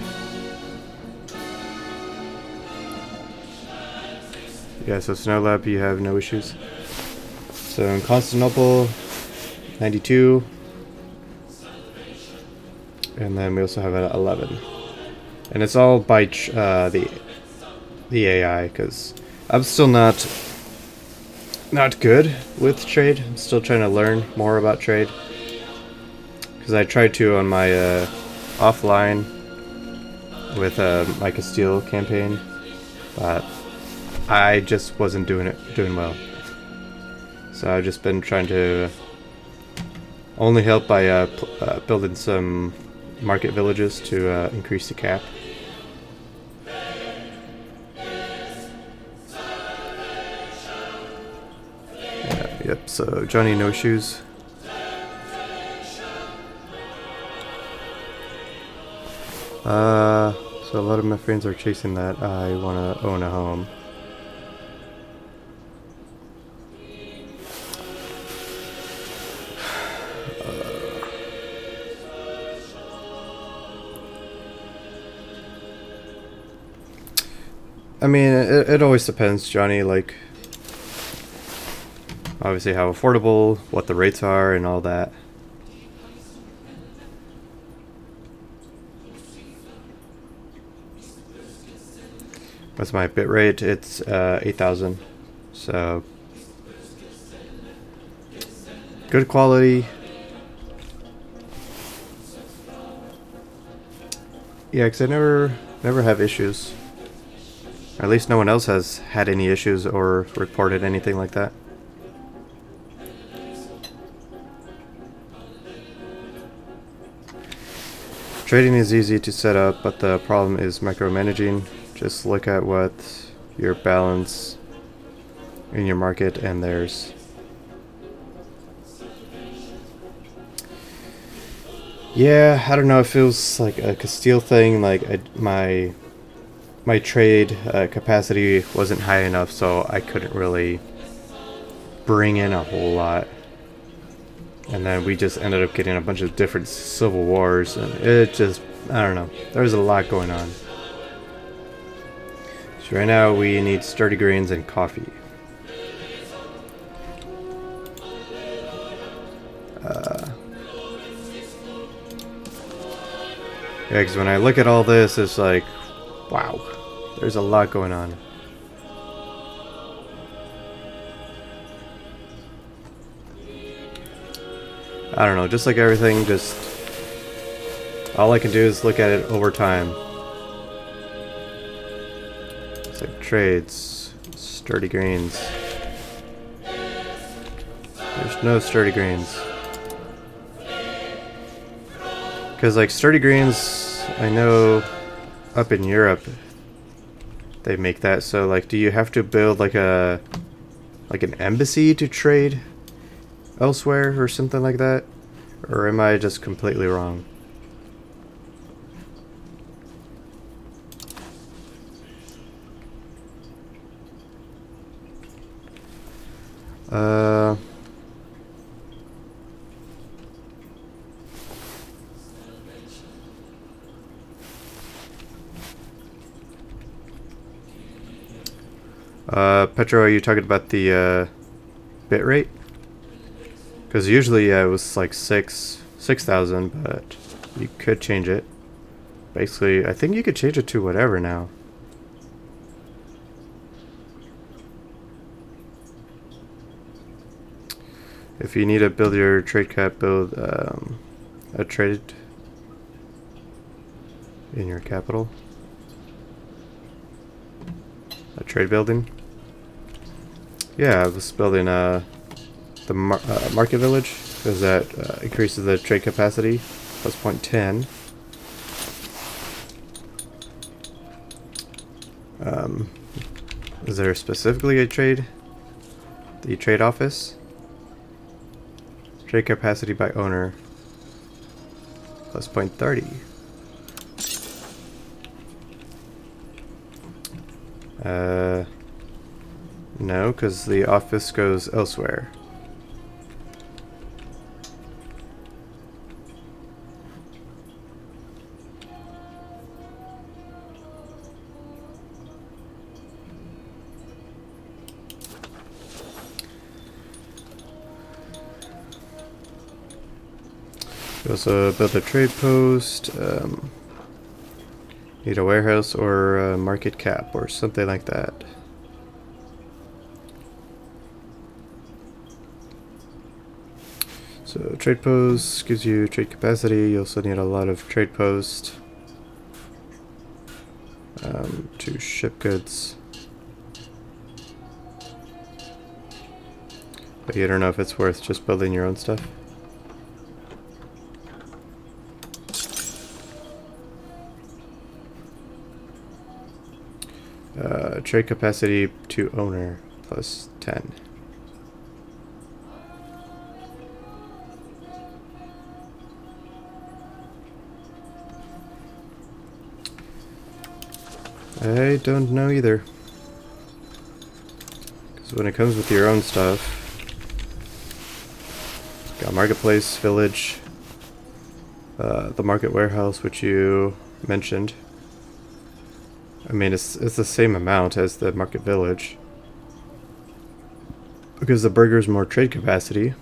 Yeah, so Snow Lab, you have no issues. So in Constantinople, 92. And then we also have an 11. And it's all by the AI, because I'm still not good with trade. I'm still trying to learn more about trade. Because I tried to on my offline with my Castile campaign, but I just wasn't doing well. So I've just been trying to only help by building some market villages to increase the cap. Yep. So Johnny, no shoes. So a lot of my friends are chasing that. I want to own a home. I mean, it always depends, Johnny, like, obviously how affordable, what the rates are, and all that. What's my bit rate? It's 8,000. So good quality. Yeah, because I never have issues. Or at least no one else has had any issues or reported anything like that. Trading is easy to set up, but the problem is micromanaging. Just look at what your balance in your market and theirs. Yeah, I don't know. It feels like a Castile thing. Like my trade capacity wasn't high enough, so I couldn't really bring in a whole lot. And then we just ended up getting a bunch of different civil wars, and it just, I don't know. There was a lot going on. So right now we need sturdy grains and coffee. Yeah, because when I look at all this, it's like, wow, there's a lot going on. I don't know, just like everything, just all I can do is look at it over time. It's like trades, sturdy grains. There's no sturdy grains. Because like sturdy grains, I know up in Europe they make that. So like, do you have to build like an embassy to trade elsewhere or something like that? Or am I just completely wrong? Petro, are you talking about the bit rate? Because usually it was like 6,000, but you could change it. Basically, I think you could change it to whatever now. If you need to build your trade cap, build a trade in your capital. A trade building. Yeah, I was building the market village because that increases the trade capacity plus 0.10. Is there specifically a trade? The trade office? Trade capacity by owner plus 0.30. No, because the office goes elsewhere. We also build a trade post, need a warehouse or a market cap or something like that. So trade post gives you trade capacity. You also need a lot of trade post to ship goods. But you don't know if it's worth just building your own stuff. Trade capacity to owner plus 10. I don't know either. Because when it comes with your own stuff, got marketplace, village, the market warehouse, which you mentioned. I mean, it's the same amount as the market village. Because the burger's more trade capacity.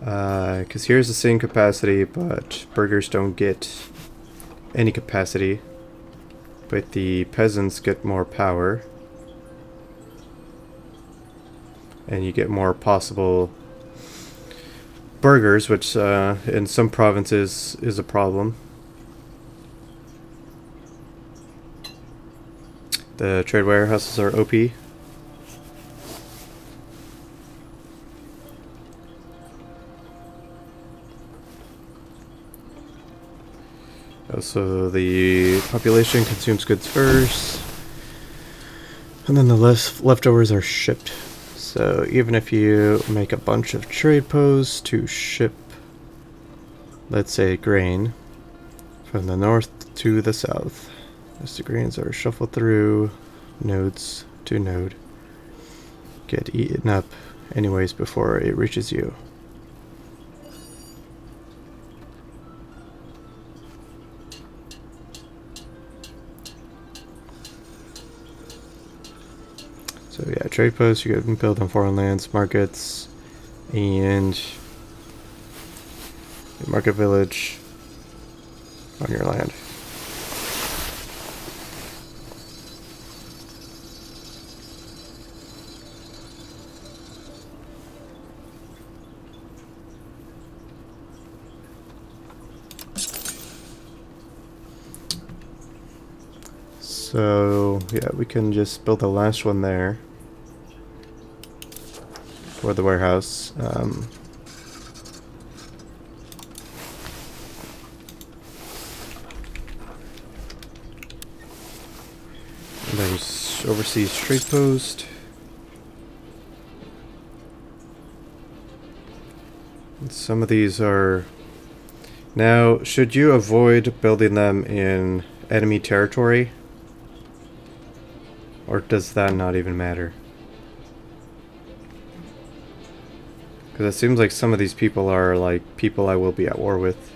Because here's the same capacity, but burgers don't get any capacity. But the peasants get more power. And you get more possible burgers, which in some provinces is a problem. The trade warehouses are OP. Also, the population consumes goods first, and then the leftovers are shipped. So even if you make a bunch of trade posts to ship, let's say, grain from the north to the south, as the grains are shuffled through nodes to node, get eaten up anyways before it reaches you. So yeah, trade posts, you can build on foreign lands, markets, and a market village on your land. So yeah, we can just build the last one there for the warehouse. There's overseas trade post. And some of these are... Now, should you avoid building them in enemy territory? Or does that not even matter? Because it seems like some of these people are like people I will be at war with.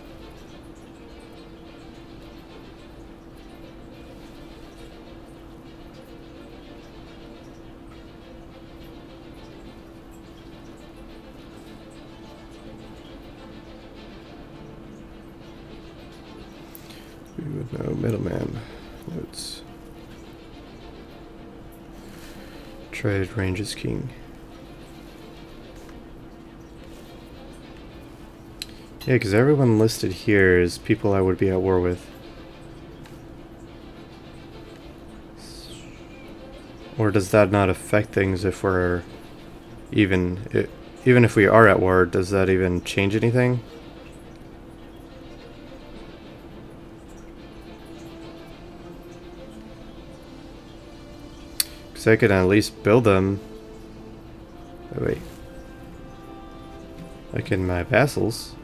With no middleman. Notes. Trade range is king. Yeah, because everyone listed here is people I would be at war with. Or does that not affect things if we're even if we are at war? Does that even change anything? Because I could at least build them. Oh, wait. Like in my vassals.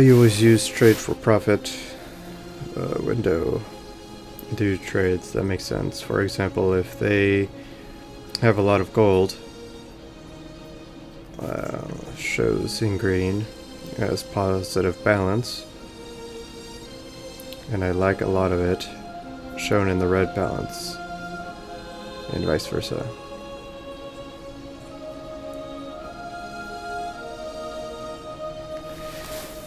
You always use trade for profit window. Do trades, that makes sense. For example, if they have a lot of gold, shows in green as positive balance, and I like a lot of it shown in the red balance, and vice versa.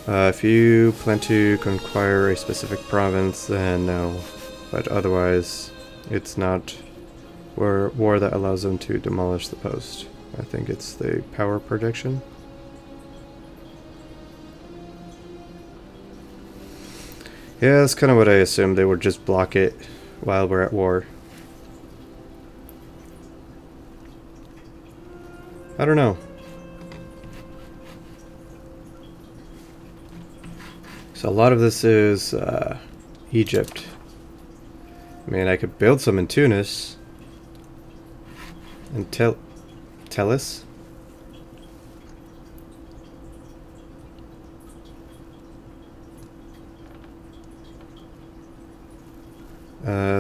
If you plan to conquer a specific province, then no. But otherwise, it's not war that allows them to demolish the post. I think it's the power projection. Yeah, that's kind of what I assumed. They would just block it while we're at war. I don't know. So a lot of this is Egypt. I mean, I could build some in Tunis. And Tellus?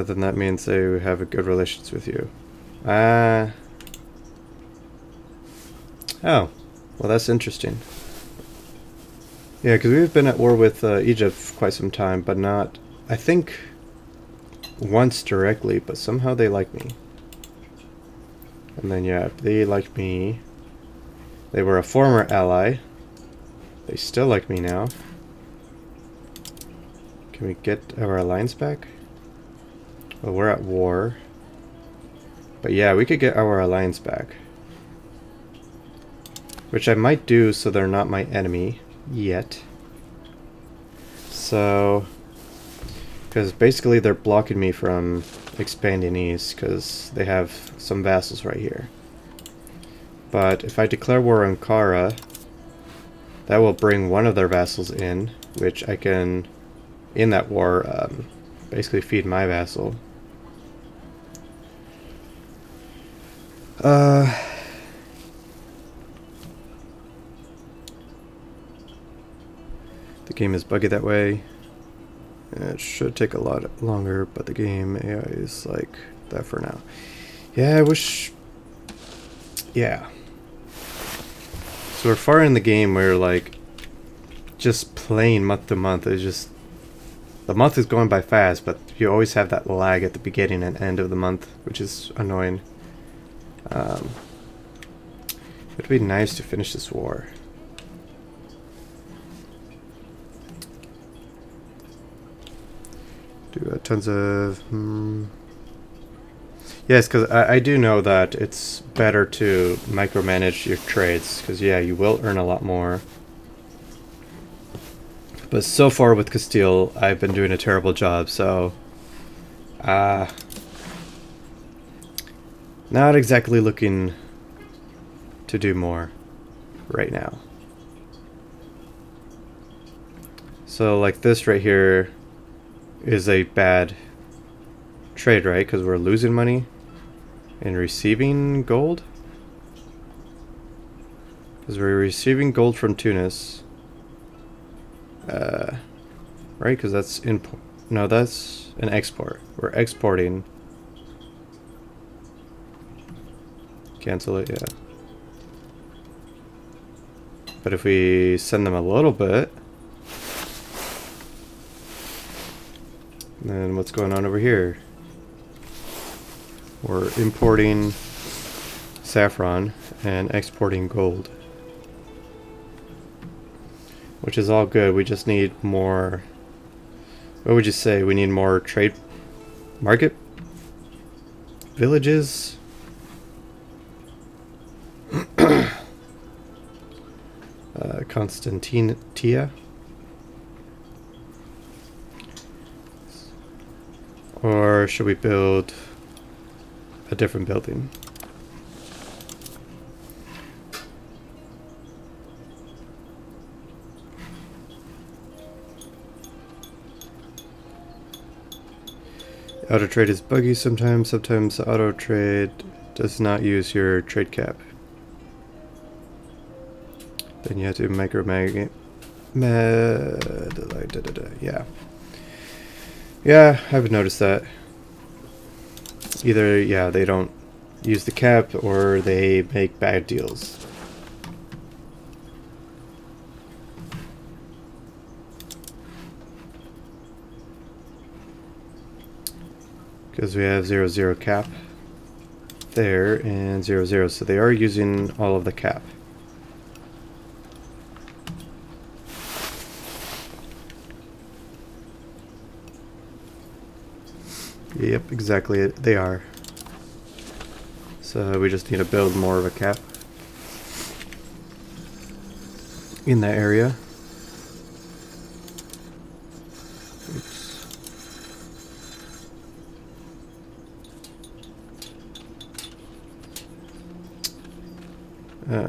Then that means they have a good relations with you. Oh, well, that's interesting. Yeah, because we've been at war with Egypt for quite some time, but not, I think, once directly, but somehow they like me. And then, yeah, they like me. They were a former ally. They still like me now. Can we get our alliance back? Well, we're at war. But yeah, we could get our alliance back. Which I might do so they're not my enemy yet. So, because basically they're blocking me from expanding east because they have some vassals right here. But if I declare war on Kara, that will bring one of their vassals in, which I can, in that war, basically feed my vassal. The game is buggy that way. It should take a lot longer, but the game AI is like that for now. Yeah, I wish... Yeah. So we're far in the game where like just playing month to month is just... The month is going by fast, but you always have that lag at the beginning and end of the month, which is annoying. It would be nice to finish this war. Do tons of... Yes, because I do know that it's better to micromanage your trades, because yeah, you will earn a lot more. But so far with Castile, I've been doing a terrible job, so... not exactly looking to do more right now. So like this right here is a bad trade, right? Because we're losing money and receiving gold. Because we're receiving gold from Tunis. Right? Because that's import. No, that's an export. We're exporting. Cancel it, yeah. But if we send them a little bit, then what's going on over here? We're importing saffron and exporting gold, which is all good. We just need more. What would you say? We need more trade market villages. Constantia. Or should we build a different building? Auto trade is buggy sometimes. Sometimes auto trade does not use your trade cap. Then you have to yeah. Yeah, I've noticed that. Either, yeah, they don't use the cap or they make bad deals. Because we have 0, 0 cap there and 0, 0, so they are using all of the cap. Yep, exactly, they are. So we just need to build more of a cap in that area. Oops.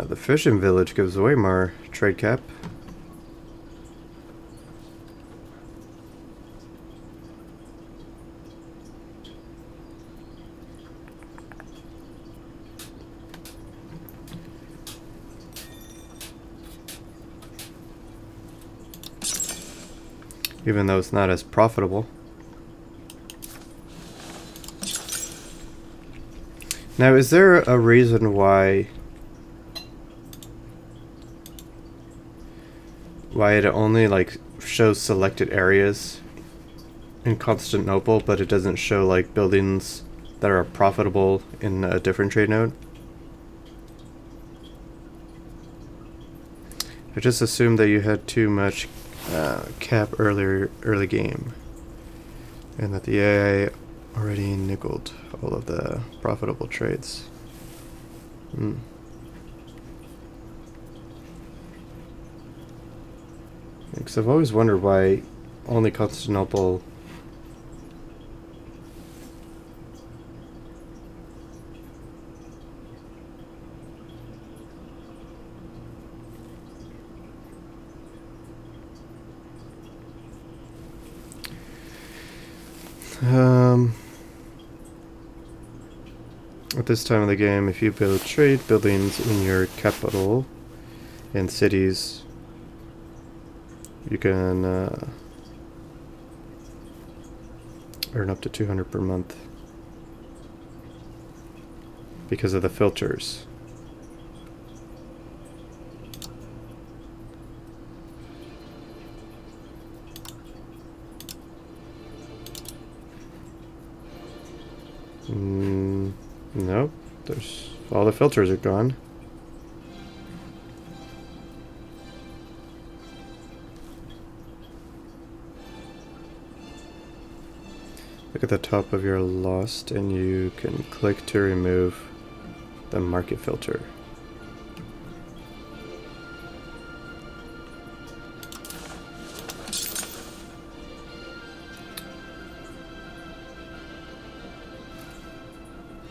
The fishing village gives away more trade cap. Even though it's not as profitable. Now, is there a reason why it only like shows selected areas in Constantinople, but it doesn't show like buildings that are profitable in a different trade node? I just assumed that you had too much cap early game, and that the AI already nickeled all of the profitable trades. Because I've always wondered why only Constantinople at this time of the game, if you build trade buildings in your capital and cities, you can earn up to 200 per month because of the filters. Nope, there's all the filters are gone. Look at the top of your lost and you can click to remove the market filter.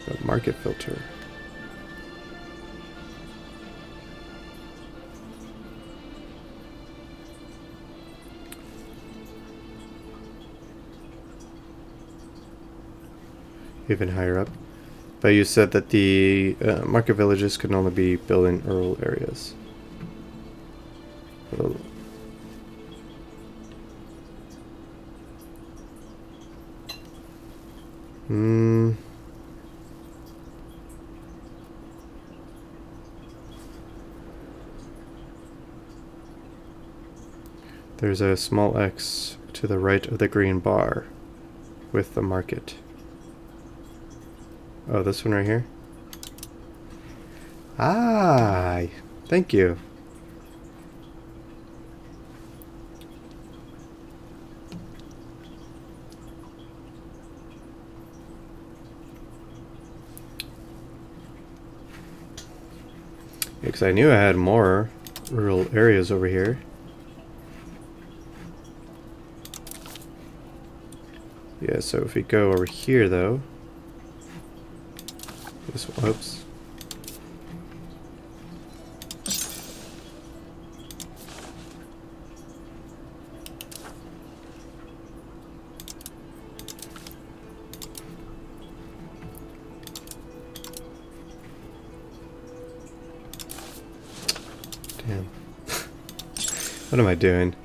The market filter. Even higher up. But you said that the market villages can only be built in rural areas. Oh. There's a small X to the right of the green bar with the market. Oh, this one right here? Ah, thank you. Because I knew I had more rural areas over here. Yeah, so if we go over here though, this one, whoops. Damn. What am I doing?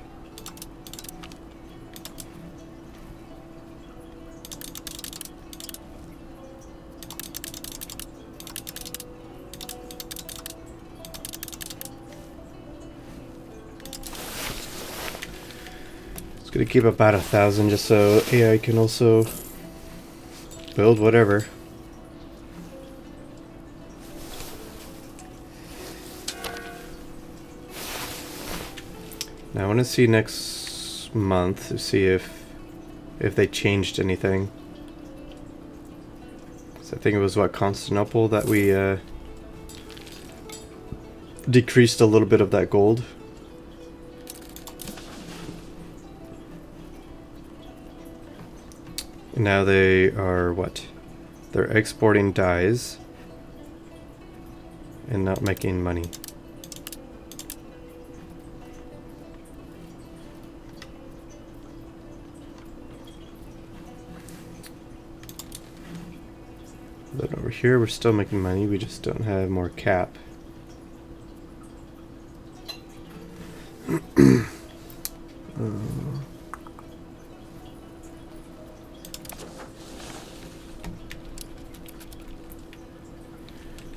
It's gonna keep about 1,000 just so AI can also build whatever. Now I want to see next month to see if they changed anything. So I think it was what, Constantinople that we decreased a little bit of that gold. And now they are what? They're exporting dyes and not making money. Then over here we're still making money, we just don't have more cap.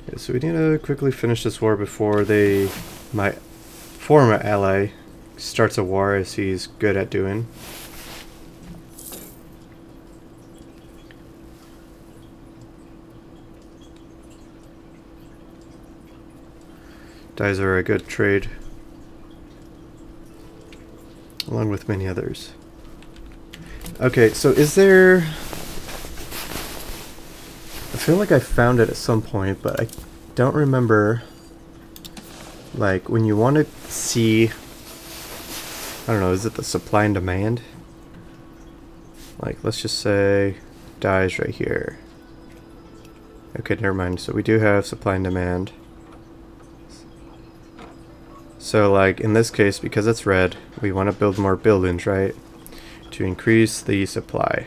Yeah, so we need to quickly finish this war before my former ally starts a war, as he's good at doing. Dyes are a good trade, along with many others. Okay, so is there... I feel like I found it at some point, but I don't remember... Like, when you want to see... I don't know, is it the supply and demand? Like, let's just say... dyes right here. Okay, never mind. So we do have supply and demand. So like in this case, because it's red, we want to build more buildings, right? To increase the supply.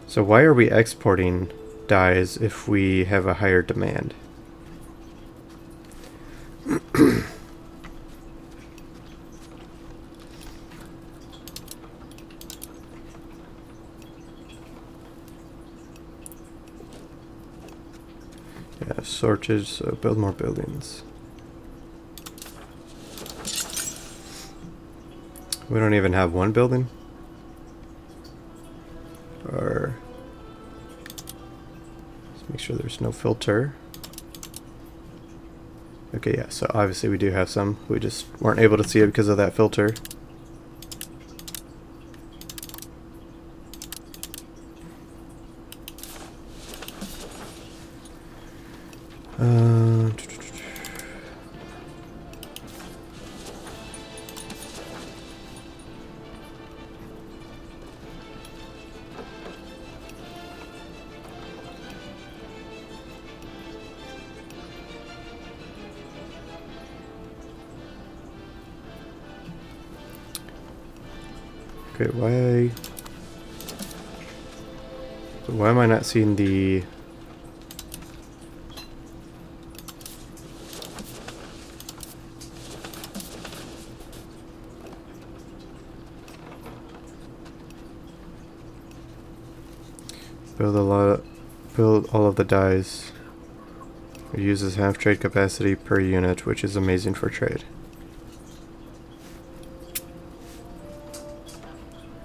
So why are we exporting dyes if we have a higher demand? Yeah, shortage, so build more buildings. We don't even have one building? Or... let's make sure there's no filter. Okay, yeah, so obviously we do have some. We just weren't able to see it because of that filter. Okay, why am I not seeing the... build all of the dyes. It uses half trade capacity per unit, which is amazing for trade.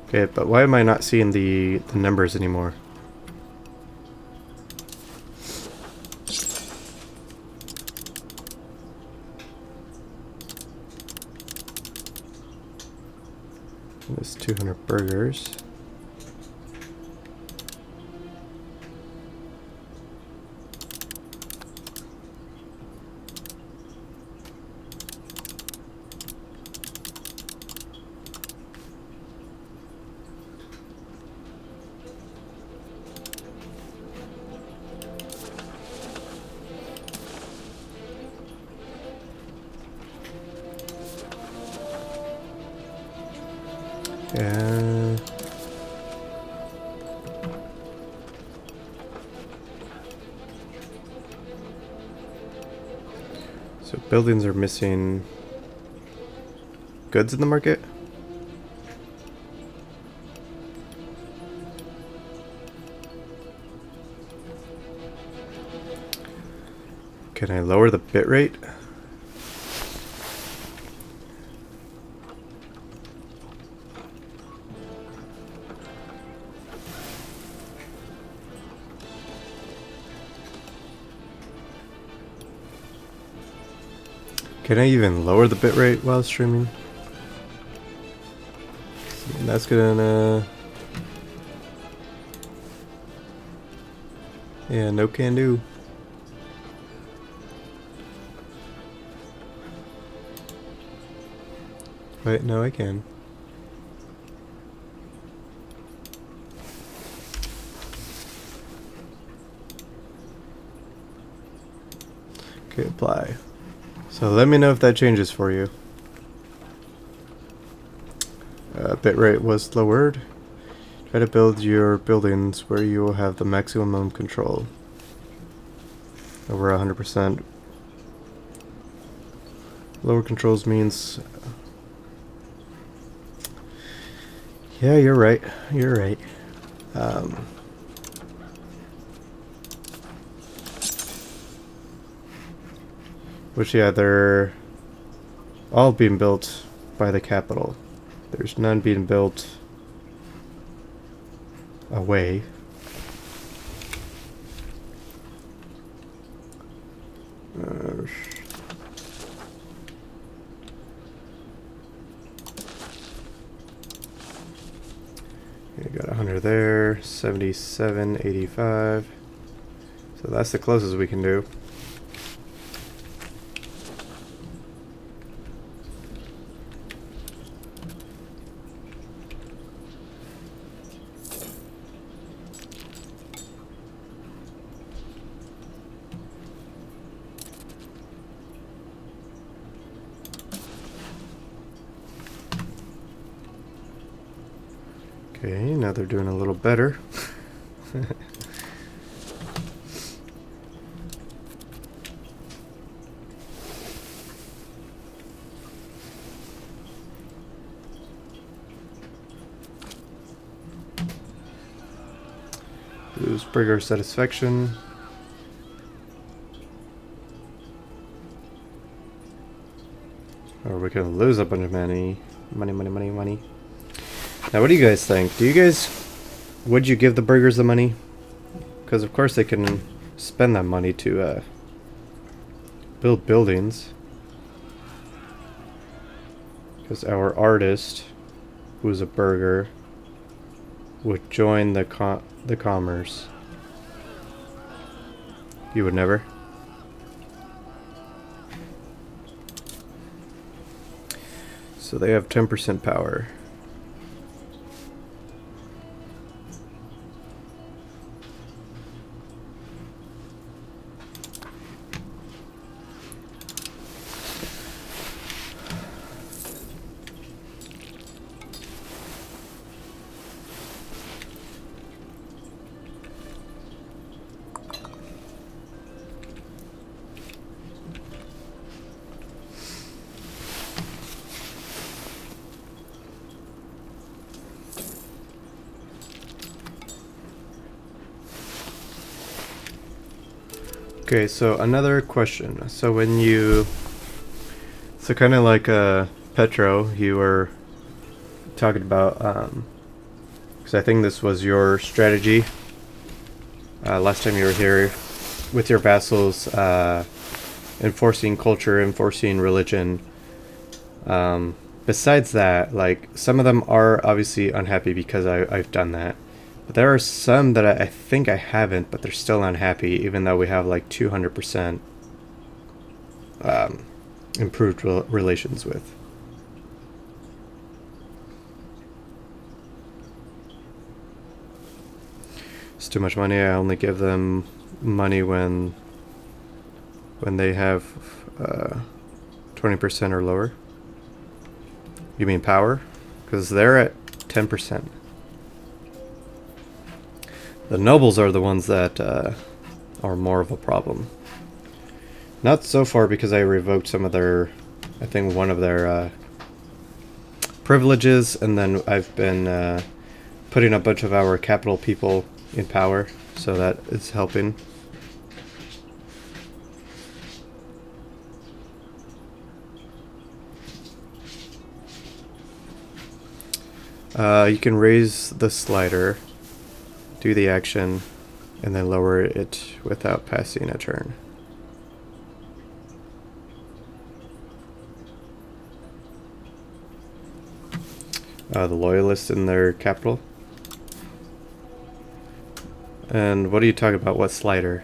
Okay, but why am I not seeing the numbers anymore? There's 200 burgers. Yeah. So buildings are missing goods in the market? Can I lower the bit rate? Can I even lower the bitrate while streaming? And that's gonna... yeah, no can do. Wait, no, I can. Okay, apply. So let me know if that changes for you. Bitrate was lowered. Try to build your buildings where you will have the maximum control. Over 100%. Lower controls means... yeah, you're right. You're right. Which, yeah, they're all being built by the capital. There's none being built away. You got 100 there, 77, 85. So that's the closest we can do. Okay, now they're doing a little better. Lose burger satisfaction. Or we can lose a bunch of money. Money. Now, what do you guys think? Would you give the burgers the money? Because of course they can spend that money to build buildings. Because our artist, who's a burger, would join the commerce. You would never? So they have 10% power. Okay, so another question. So when you... so kind of like Petro, you were talking about because I think this was your strategy last time you were here with your vassals, enforcing culture, enforcing religion. Besides that, like, some of them are obviously unhappy because I've done that. But there are some that I think I haven't, but they're still unhappy, even though we have like 200% improved relations with. It's too much money. I only give them money when they have 20% or lower. You mean power? Because they're at 10%. The nobles are the ones that are more of a problem. Not so far, because I revoked some of their, I think one of their privileges, and then I've been putting a bunch of our capital people in power, so that is helping. You can raise the slider, do the action, and then lower it without passing a turn. The loyalists in their capital. And what are you talking about? What slider?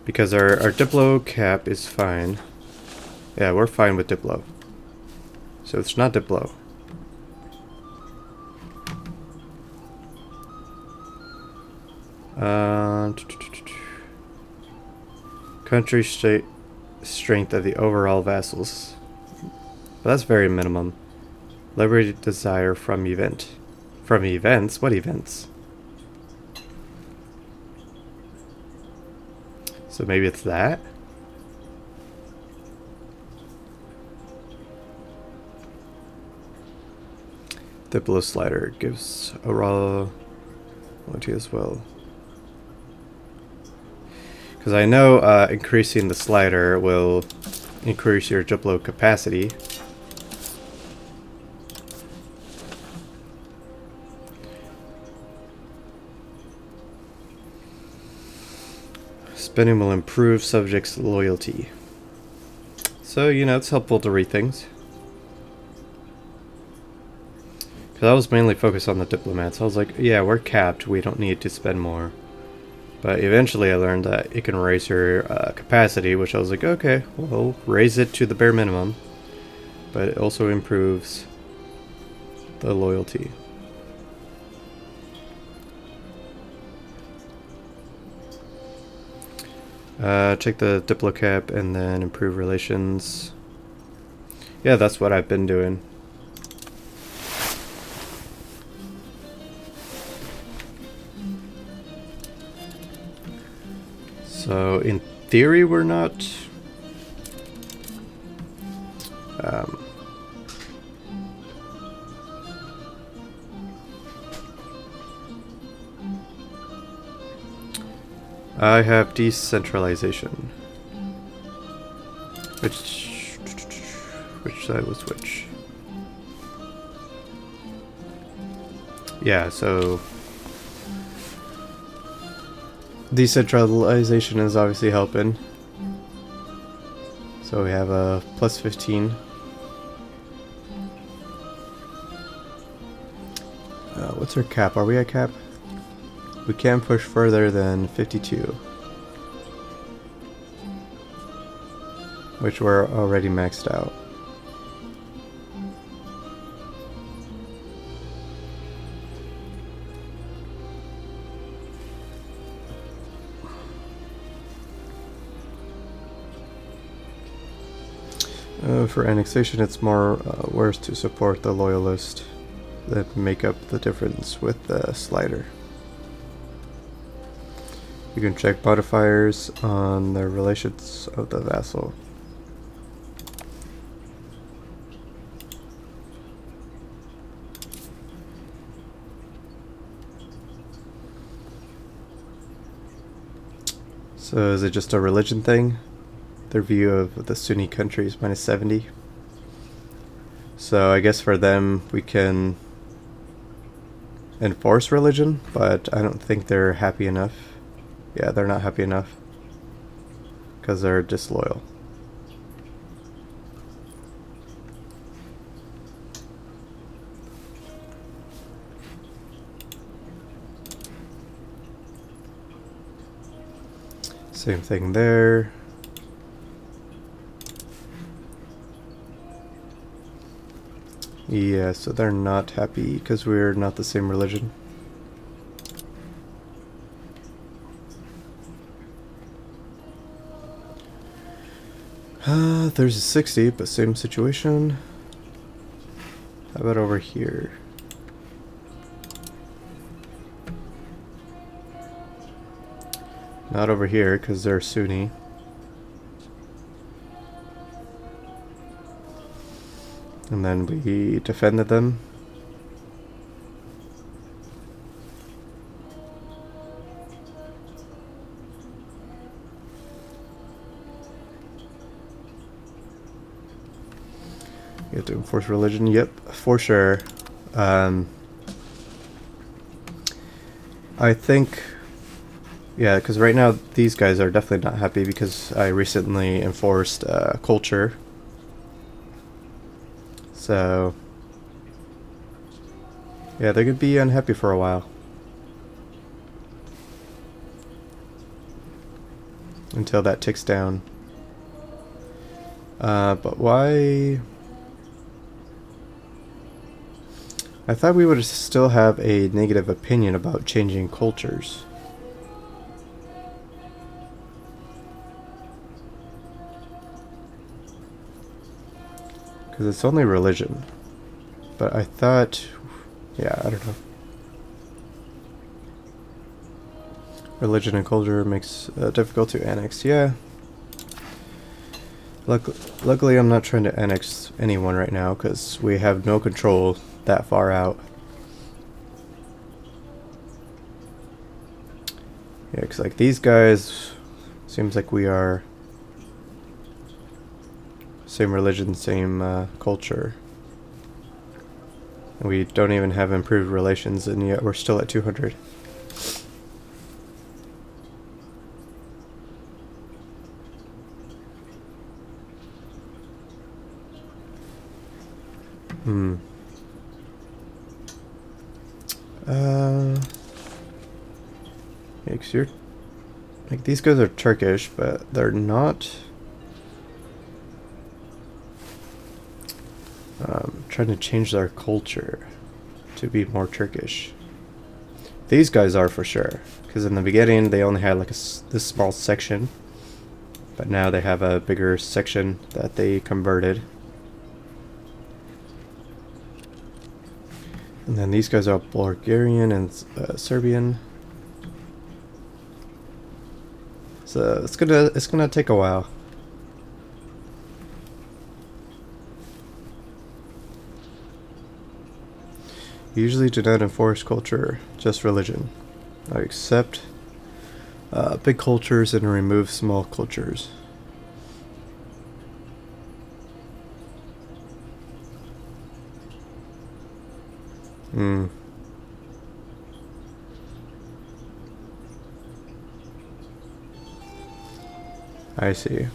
Because our Diplo cap is fine. Yeah, we're fine with Diplo. So it's not Diplo. Country strength of the overall vassals. But that's very minimum. Liberated desire from event. From events? What events? So maybe it's that? Diplo slider gives a raw loyalty as well. Because I know increasing the slider will increase your Diplo capacity. Spending will improve subjects' loyalty. So, you know, it's helpful to read things. Because I was mainly focused on the diplomats. I was like, yeah, we're capped. We don't need to spend more. But eventually I learned that it can raise your capacity, which I was like, okay, well, raise it to the bare minimum. But it also improves the loyalty. Check the Diplo cap and then improve relations. Yeah, that's what I've been doing. So in theory we're not I have decentralization. Which side was which? Yeah, so decentralization is obviously helping. So we have a plus 15. What's our cap? Are we at cap? We can't push further than 52. Which we're already maxed out. For annexation, it's more worse to support the loyalist that make up the difference with the slider. You can check modifiers on the relations of the vassal. So is it just a religion thing? Their view of the Sunni countries minus 70. So I guess for them we can enforce religion, but I don't think they're happy enough. Yeah, they're not happy enough because they're disloyal. Same thing there. Yeah, so they're not happy because we're not the same religion. There's a 60, but same situation. How about over here? Not over here because they're Sunni. And then we defended them. You have to enforce religion. Yep, for sure. I think, yeah, because right now these guys are definitely not happy because I recently enforced culture. So, yeah, they could be unhappy for a while. Until that ticks down. But why? I thought we would still have a negative opinion about changing cultures. Because it's only religion. But I thought, yeah, I don't know. Religion and culture makes difficult to annex. Yeah. Luckily, I'm not trying to annex anyone right now because we have no control that far out. Yeah, because like these guys, seems like we are same religion, same culture. And we don't even have improved relations, and yet we're still at 200. Yeah, 'cause you're like these guys are Turkish, but they're not. Trying to change their culture to be more Turkish. These guys are for sure, because in the beginning they only had like this small section, but now they have a bigger section that they converted. And then these guys are Bulgarian and Serbian. So it's gonna take a while. Usually do not enforce culture, just religion. I accept big cultures and remove small cultures. I see.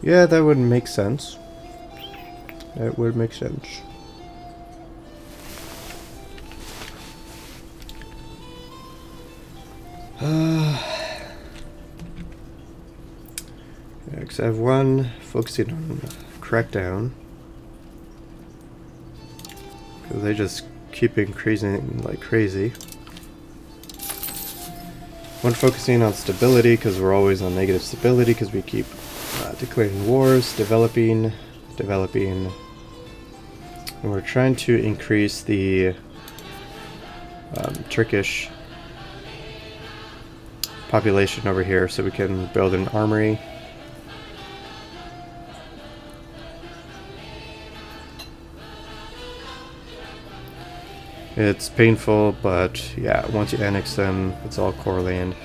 Yeah, that would make sense. That would make sense. Yeah, because I have one focusing on crackdown. Because they just keep increasing like crazy. One focusing on stability, because we're always on negative stability, because we keep declaring wars, developing. And we're trying to increase the Turkish population over here so we can build an armory. It's painful, but yeah, once you annex them, it's all core land.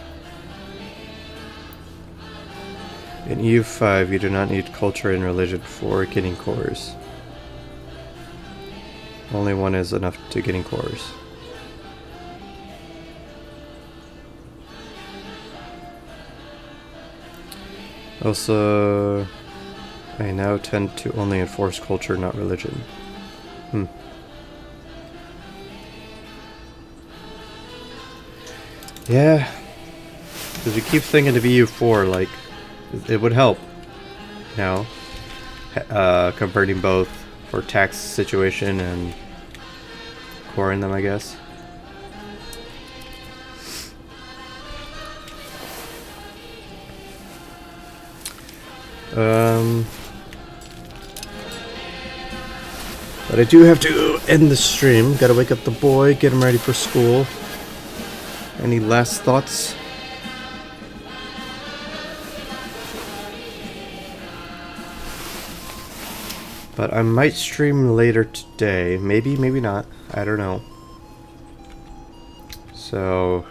In EU5, you do not need culture and religion for getting cores. Only one is enough to getting cores. Also, I now tend to only enforce culture, not religion. Yeah, because we keep thinking of EU4, like, it would help, you know, converting both for tax situation and coring them, I guess. But I do have to end the stream. Gotta wake up the boy, get him ready for school. Any last thoughts? But I might stream later today. Maybe, maybe not. I don't know. So,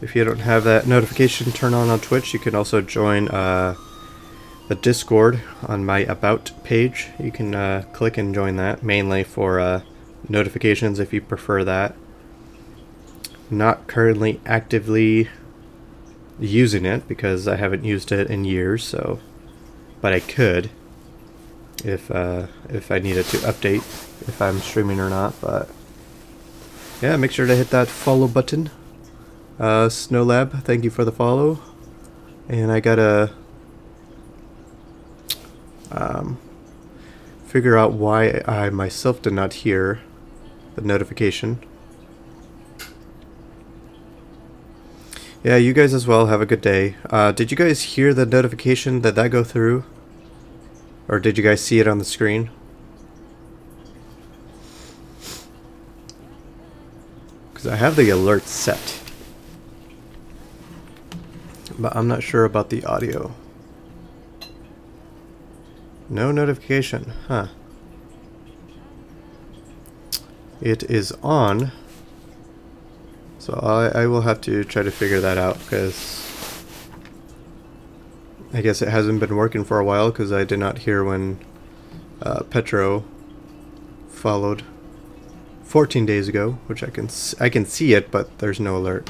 if you don't have that notification turned on Twitch, you can also join the Discord on my About page. You can click and join that, mainly for notifications if you prefer that. Not currently actively using it because I haven't used it in years, so but I could if I needed to update if I'm streaming or not. But yeah, make sure to hit that follow button. Snowlab, thank you for the follow. And I gotta figure out why I myself did not hear the notification. Yeah, you guys as well. Have a good day. Did you guys hear the notification? Did that go through? Or did you guys see it on the screen? Because I have the alert set. But I'm not sure about the audio. No notification. Huh. It is on. So I will have to try to figure that out, because I guess it hasn't been working for a while, because I did not hear when Petro followed 14 days ago, which I can see it, but there's no alert.